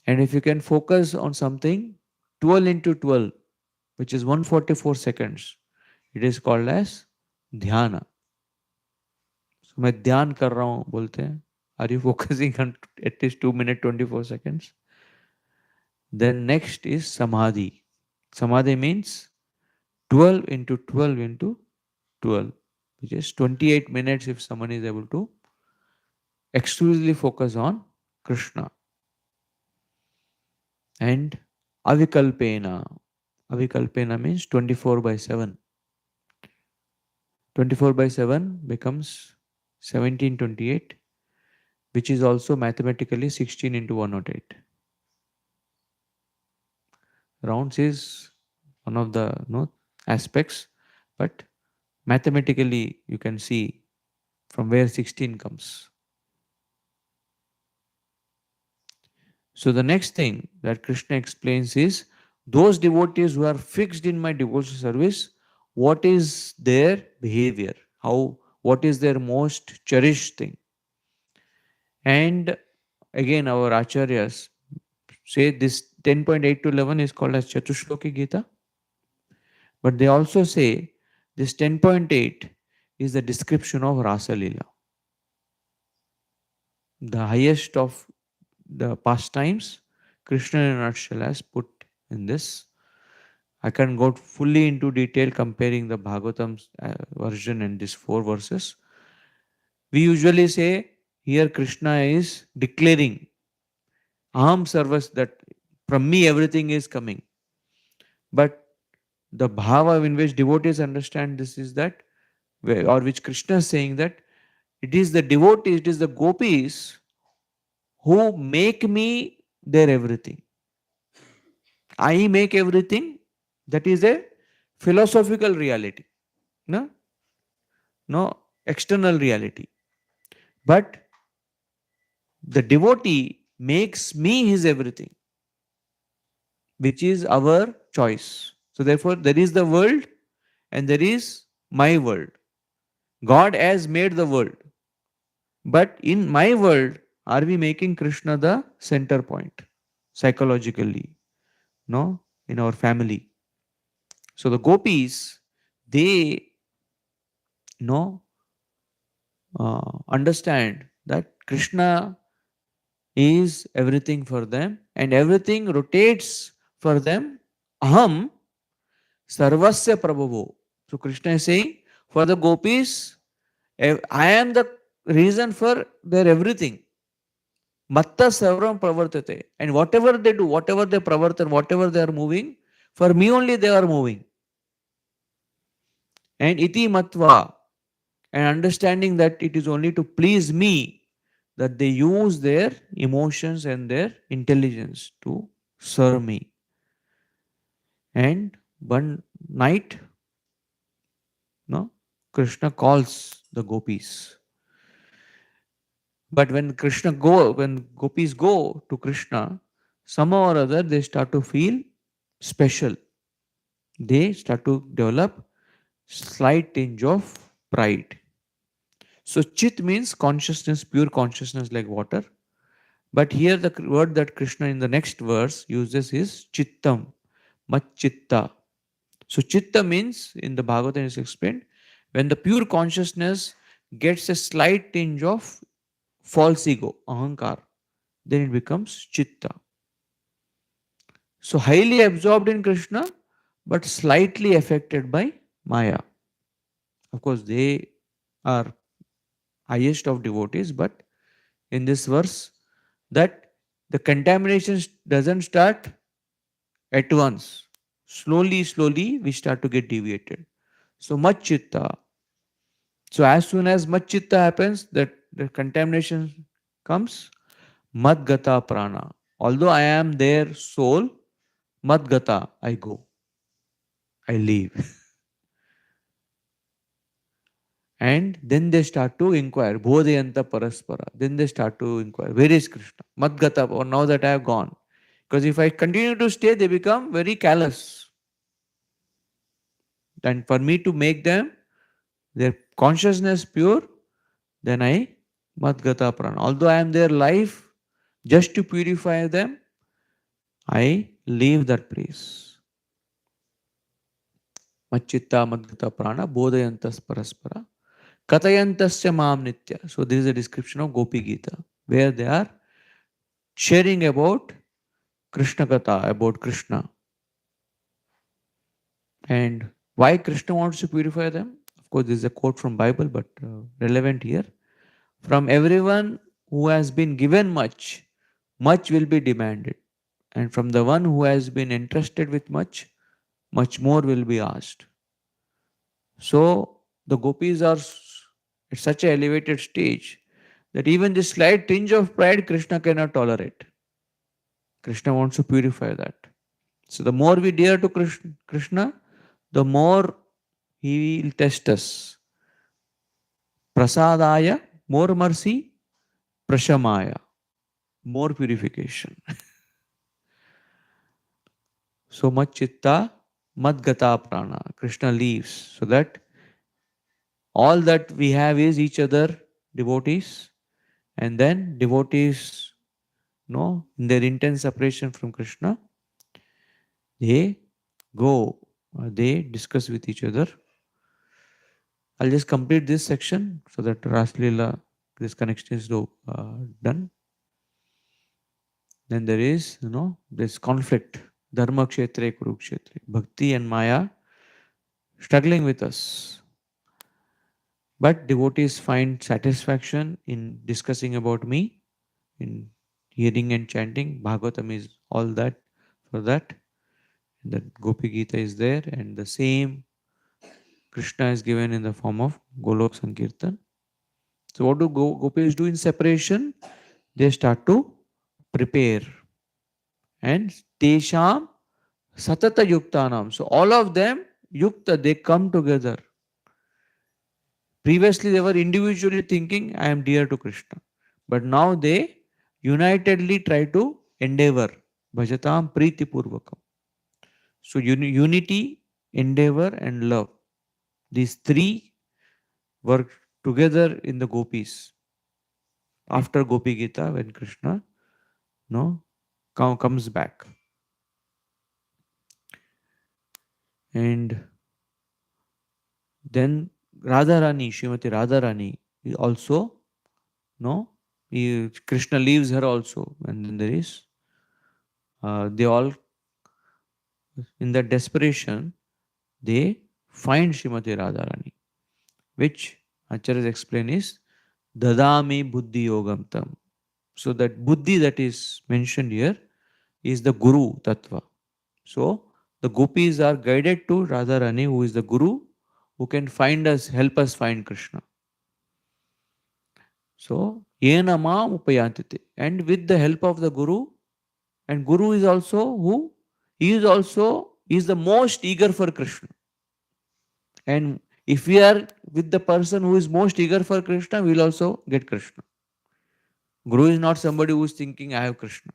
And if you can focus on something 12 into 12, which is 144 seconds, it is called as dhyana. So मैं ध्यान कर रहा हूँ बोलते हैं. Are you focusing on at least 2 minutes 24 seconds? Then next is samadhi. Samadhi means 12 into 12 into 12, which is 28 minutes if someone is able to exclusively focus on Krishna. And avikalpena. Avikalpena means 24 by 7. 24 by 7 becomes 1728, which is also mathematically 16 into 108. Rounds is one of the aspects, but mathematically you can see from where 16 comes. So the next thing that Krishna explains is those devotees who are fixed in my devotional service, what is their behavior? What is their most cherished thing? And again, our acharyas say this 10.8 to 11 is called as Chatushloki Gita. But they also say this 10.8 is the description of Rasa Leela. The highest of the pastimes, Krishna in a nutshell has put in this. I can go fully into detail comparing the Bhagavatam's version and these 4 verses. We usually say here Krishna is declaring Aham Sarvas, that from me everything is coming. But the bhava in which devotees understand this is that, or which Krishna is saying that it is the devotees, it is the gopis who make me their everything. I make everything. That is a philosophical reality. No? No external reality. But the devotee makes me his everything, which is our choice. So therefore, there is the world and there is my world. God has made the world. But in my world, are we making Krishna the center point psychologically? No, in our family. So the gopis, they understand that Krishna is everything for them and everything rotates for them. Aham sarvasya prabhavo. So Krishna is saying, for the gopis, I am the reason for their everything. Matta sarvam pravartate. And whatever they do, whatever they pravartan, whatever they are moving, for me only they are moving. And iti matva, and understanding that it is only to please me that they use their emotions and their intelligence to serve me. And one night, no, Krishna calls the gopis. But when gopis go to Krishna, somehow or other they start to feel special. They start to develop slight tinge of pride. So chit means consciousness, pure consciousness like water. But here the word that Krishna in the next verse uses is chittam, machitta. So chitta means in the Bhagavatam is explained when the pure consciousness gets a slight tinge of false ego, ahankar, then it becomes chitta. So highly absorbed in Krishna, but slightly affected by Maya. Of course, they are highest of devotees, but in this verse, that the contamination doesn't start at once. Slowly, slowly, we start to get deviated. So much chitta. So as soon as much chitta happens, that the contamination comes, madgata prana. Although I am their soul, madgata, I go, I leave. And then they start to inquire, bodhayanta paraspara. Then they start to inquire, where is Krishna? Madgata, or now that I have gone. Because if I continue to stay, they become very callous. And for me to make them, their consciousness pure, then I madgata prana. Although I am their life, just to purify them, I leave that place. Machitta madgata prana bodhayantas paraspara katayantasya mam nitya. So this is a description of Gopi Gita, where they are sharing about Krishna Katha, about Krishna. And why Krishna wants to purify them? Of course, this is a quote from Bible, but relevant here. From everyone who has been given much, much will be demanded. And from the one who has been entrusted with much, much more will be asked. So the gopis are at such an elevated stage that even this slight tinge of pride Krishna cannot tolerate. Krishna wants to purify that. So the more we dare to Krishna, the more he will test us. Prasadaya, more mercy, prashamaya, more purification. So much chitta, madgata prana. Krishna leaves so that all that we have is each other devotees, and then devotees, in their intense separation from Krishna, they go, they discuss with each other. I'll just complete this section so that Raslila, this connection is done. Then there is, this conflict, Dharma Kshetre, Kurukshetre, Bhakti and Maya struggling with us. But devotees find satisfaction in discussing about me, in hearing and chanting. Bhagavatam is all that for that. The Gopi Gita is there, and the same Krishna is given in the form of Golok Sankirtan. So what do gopis do in separation? They start to prepare. And Tesham Satata Yuktanam. So all of them, Yukta, they come together. Previously they were individually thinking, I am dear to Krishna. But now they unitedly try to endeavor. Bhajatam Priti Purvakam. So unity, endeavor and love. These three work together in the gopis. after Gopi Gita, when Krishna comes back. And then Radharani, Srimati Radharani, is also, Krishna leaves her also. And then there is, they all, in that desperation, they find Srimati Radharani, which Acharyas explain is Dadami Buddhi Yogam Tam. So that Buddhi that is mentioned here is the Guru Tattva. So the gopis are guided to Radharani, who is the Guru, who can help us find Krishna. So, Yena Mam Upayantite. And with the help of the Guru, and Guru is also who? He is the most eager for Krishna. And if we are with the person who is most eager for Krishna, we will also get Krishna. Guru is not somebody who is thinking, I have Krishna.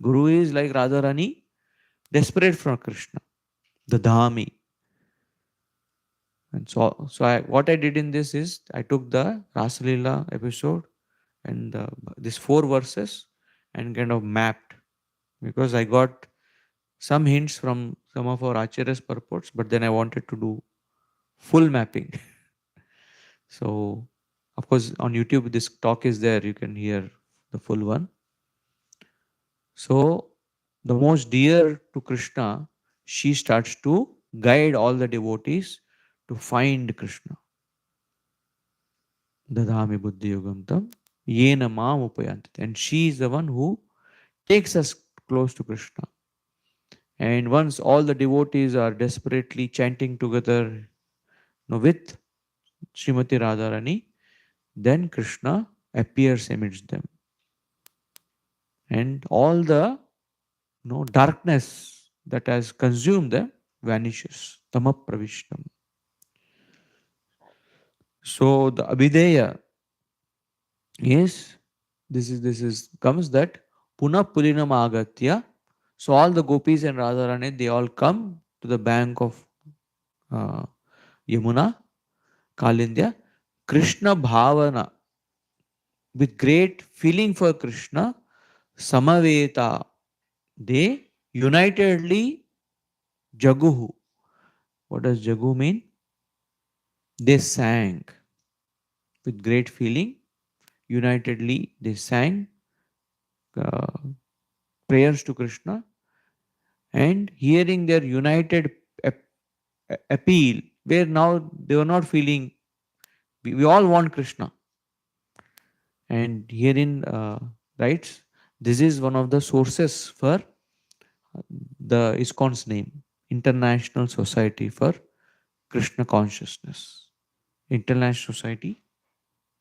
Guru is like Radharani, desperate for Krishna, the Dhami. And what I did in this is, I took the Rasalila episode and these 4 verses and kind of mapped, because I got some hints from some of our Acharya's purports, but then I wanted to do full mapping. So, of course, on YouTube, this talk is there. You can hear the full one. So, the most dear to Krishna, she starts to guide all the devotees to find Krishna. Dadhami buddhi yogam tam yena mam upayantit. And she is the one who takes us close to Krishna. And once all the devotees are desperately chanting together, with Srimati Radharani, then Krishna appears amidst them. And all the darkness that has consumed them vanishes. Tamapravishtam. So the Abhideya is comes that Puna Pulinam Agatya. So all the gopis and Radharani, they all come to the bank of Yamuna, Kalindya, Krishna Bhavana, with great feeling for Krishna, Samaveta, they unitedly Jaguhu. What does Jagu mean? They sang with great feeling, unitedly they sang uh, prayers to Krishna, and hearing their united appeal, where now they were not feeling, we all want Krishna. And herein writes, this is one of the sources for the ISKCON's name, International Society for Krishna Consciousness. International Society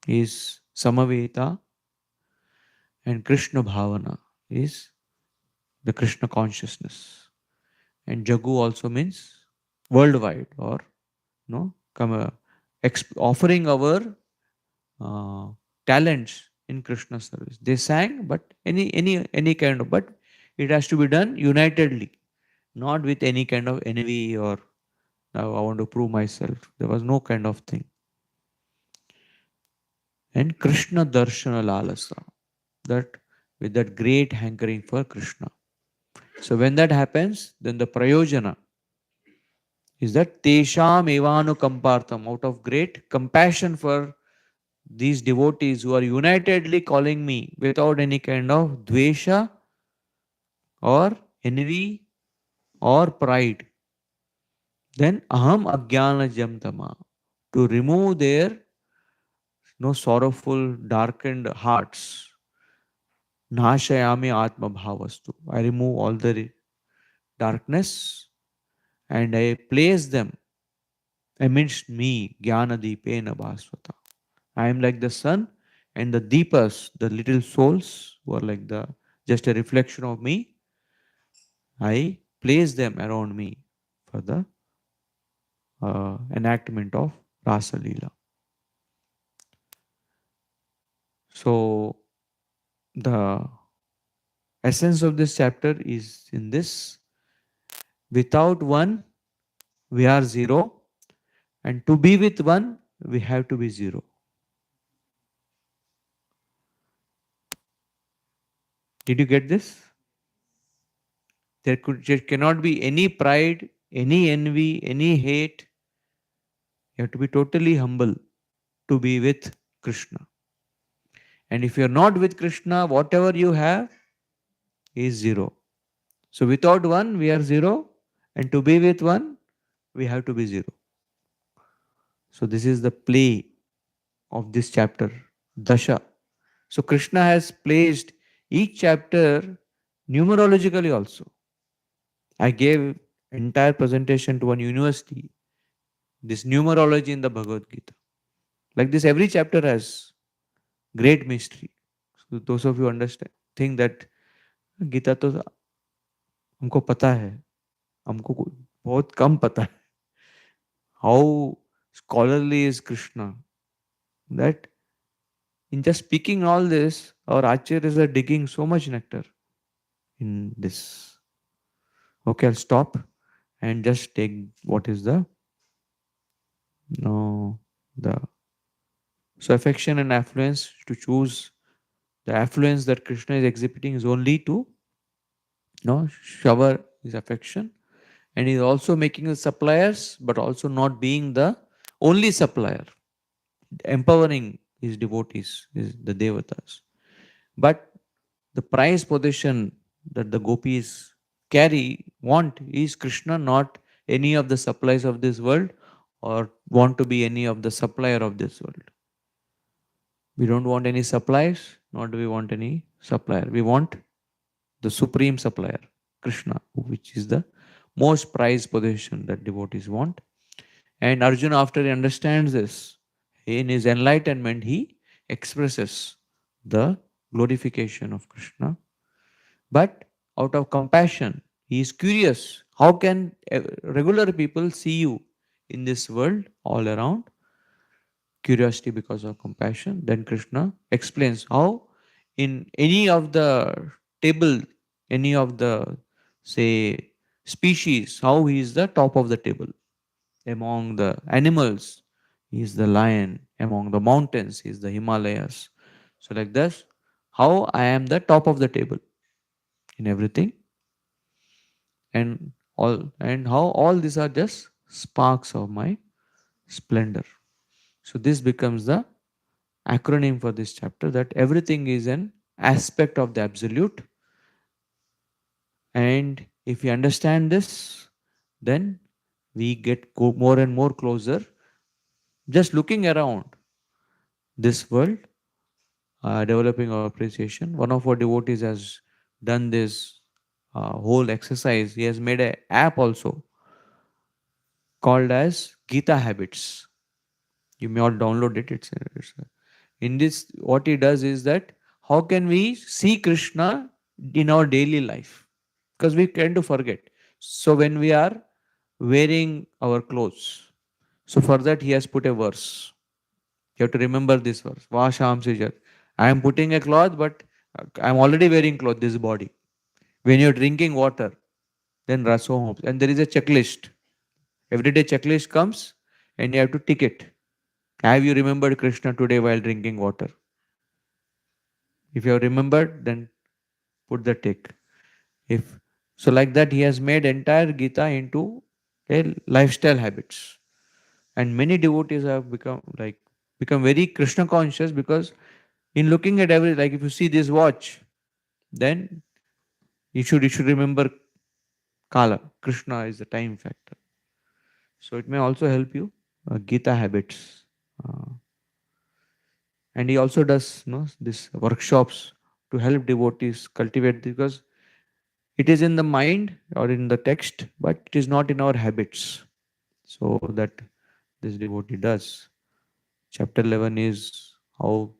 is Samaveta, and Krishna Bhavana is the Krishna consciousness. And Jagu also means worldwide, or offering our talents in Krishna service. They sang, but any kind of, but it has to be done unitedly, not with any kind of envy or now I want to prove myself. There was no kind of thing. And Krishna Darshana Lalasa, that with that great hankering for Krishna. So when that happens, then the prayojana is that Tesham Evanu Kampartam, out of great compassion for these devotees who are unitedly calling me without any kind of dvesha or envy or pride. Then Aham Ajnana Jamtama, to remove their sorrowful, darkened hearts. Nashayami Atma Bhavastu. I remove all the darkness and I place them amidst me, Jnana Deepena Bhasvata. I am like the sun, and the deepas, the little souls who are like just a reflection of me, I place them around me for the enactment of Rasa Leela. So the essence of this chapter is in this: without one, we are zero, and to be with one, we have to be zero. Did you get this? There cannot be any pride, any envy, any hate. You have to be totally humble to be with Krishna. And if you're not with Krishna, whatever you have is zero. So without one, we are zero. And to be with one, we have to be zero. So this is the play of this chapter, Dasha. So Krishna has placed each chapter numerologically also. I gave entire presentation to one university, this numerology in the Bhagavad Gita. Like this, every chapter has great mystery. So those of you understand, think that Gita तो हमको पता है, हमको बहुत कम पता है. How scholarly is Krishna? That in just speaking all this, our acharyas are digging so much nectar in this. Okay, I'll stop and just take what is the no the so affection and affluence to choose the affluence that Krishna is exhibiting is only to shower his affection, and he's also making the suppliers, but also not being the only supplier, empowering his devotees, the devatas. But the prized possession that the gopis want is Krishna, not any of the supplies of this world or want to be any of the supplier of this world. We don't want any supplies, nor do we want any supplier. We want the supreme supplier, Krishna, which is the most prized possession that devotees want. And Arjuna, after he understands this, in his enlightenment, he expresses the glorification of Krishna. But out of compassion, he is curious how can regular people see you in this world all around? Curiosity because of compassion. Then Krishna explains how in any of the table, any of the say species, how he is the top of the table. Among the animals, he is the lion. Among the mountains, he is the Himalayas. So like this, how I am the top of the table in everything, and how all these are just sparks of my splendor. So this becomes the acronym for this chapter, that everything is an aspect of the absolute. And if we understand this, then we get more and more closer. Just looking around this world, developing our appreciation. One of our devotees has done this whole exercise. He has made an app also called as Gita Habits. You may all download it. In this, what he does is that how can we see Krishna in our daily life? Because we tend to forget. So when we are wearing our clothes, so for that he has put a verse. You have to remember this verse. Vasham Sijar. I am putting a cloth, but I am already wearing cloth, this body. When you're drinking water, then raso homes. And there is a checklist. Every day checklist comes and you have to tick it. Have you remembered Krishna today while drinking water? If you have remembered, then put the tick. If so, like that, he has made entire Gita into a lifestyle habits. And many devotees have become very Krishna conscious, because in looking at every, like if you see this watch, then you should remember Kala. Krishna is the time factor. So it may also help you Gita habits. Uh, and he also does this workshops to help devotees cultivate, because it is in the mind or in the text, but it is not in our habits. So that this devotee does. Chapter 11 is how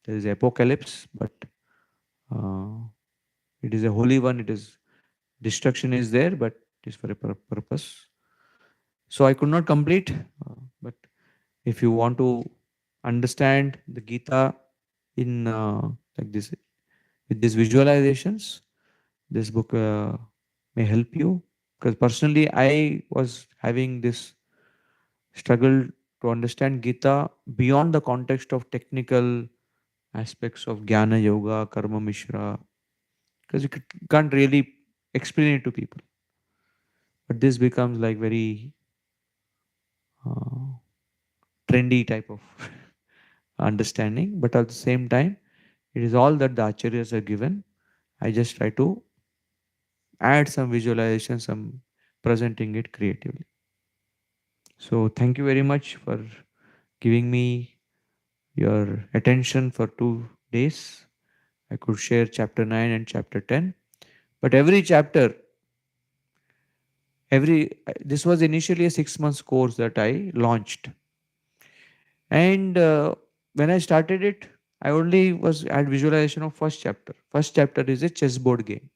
there is apocalypse, but uh, it is a holy one. It is destruction is there, but it is for a purpose. So I could not complete, but if you want to understand the Gita in like this with these visualizations, this book may help you. Because personally, I was having this struggle to understand Gita beyond the context of technical aspects of Jnana Yoga, Karma Mishra. because you can't really explain it to people. But this becomes like very uh, trendy type of understanding. But at the same time, it is all that the acharyas are given. I just try to add some visualization, some presenting it creatively. So thank you very much for giving me your attention for 2 days. I could share chapter 9 and chapter 10. But every chapter, this was initially a 6 months course that I launched. And when I started it, I only was at visualization of first chapter. First chapter is a chessboard game.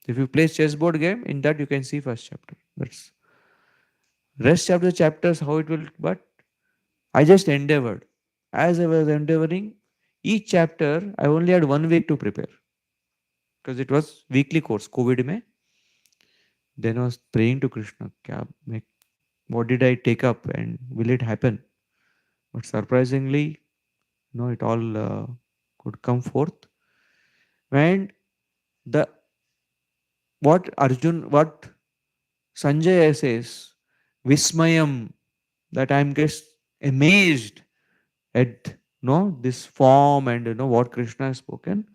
If you play chessboard game, in that you can see first chapter. That's rest of the chapters how it will. But I just endeavored. As I was endeavoring, each chapter I only had 1 week to prepare because it was weekly course. COVID mein. Then I was praying to Krishna. What did I take up and will it happen? But surprisingly, no, it all could come forth. And the what Sanjay says, Vismayam, that I'm just amazed at this form and what Krishna has spoken.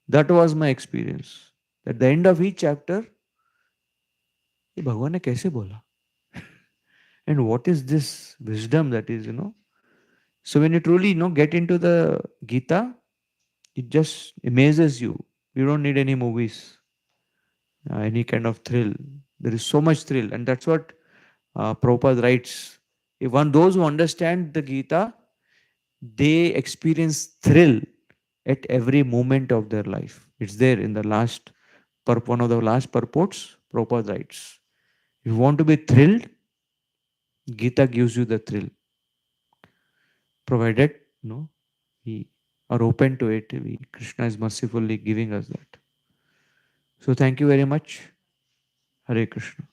That was my experience. At the end of each chapter, ये भगवान ने कैसे बोला? And what is this wisdom that is. So when you truly get into the Gita, it just amazes you. You don't need any movies, any kind of thrill. There is so much thrill, and that's what Prabhupada writes. If those who understand the Gita, they experience thrill at every moment of their life. It's there in the one of the last purports. Prabhupada writes, if you want to be thrilled, Gita gives you the thrill, provided we are open to it. Krishna is mercifully giving us that. So thank you very much. Hare Krishna.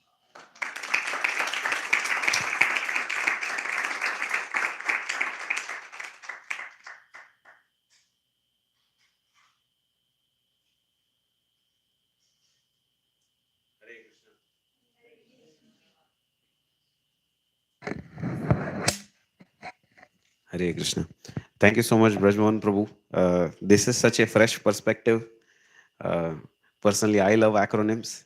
Hare Krishna. Thank you so much, Brajmohan Prabhu. This is such a fresh perspective. Uh, Personally, I love acronyms,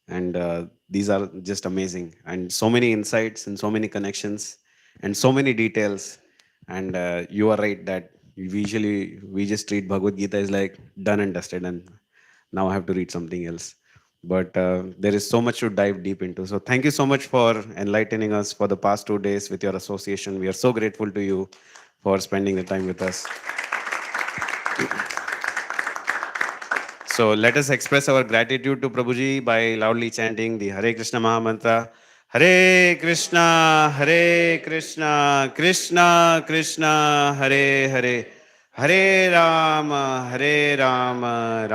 and these are just amazing. And so many insights, and so many connections, and so many details. And you are right that usually we just treat Bhagavad Gita as like done and dusted, and now I have to read something else. But there is so much to dive deep into. So thank you so much for enlightening us for the past 2 days with your association. We are so grateful to you for spending the time with us. So let us express our gratitude to Prabhuji by loudly chanting the Hare Krishna Maha Mantra. Hare Krishna, Krishna Krishna, Hare Hare. Hare Rama, Rama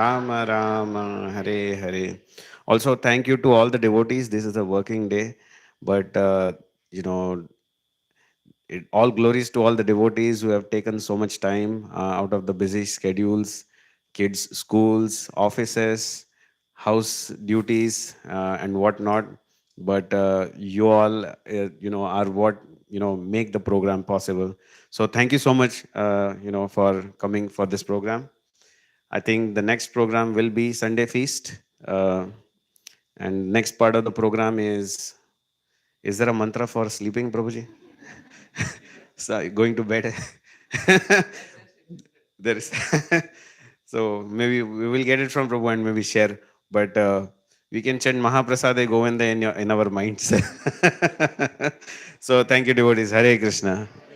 Rama, Hare Hare. Also, thank you to all the devotees. This is a working day, but all glories to all the devotees who have taken so much time out of the busy schedules, kids' schools, offices, house duties, and whatnot. But you all, are what make the program possible. So thank you so much, for coming for this program. I think the next program will be Sunday Feast, and next part of the program is. Is there a mantra for sleeping, Prabhuji? So going to bed. There is. So maybe we will get it from Prabhu and maybe share. But we can chant Mahaprasade Govinda in our minds. So thank you, devotees. Hare Krishna.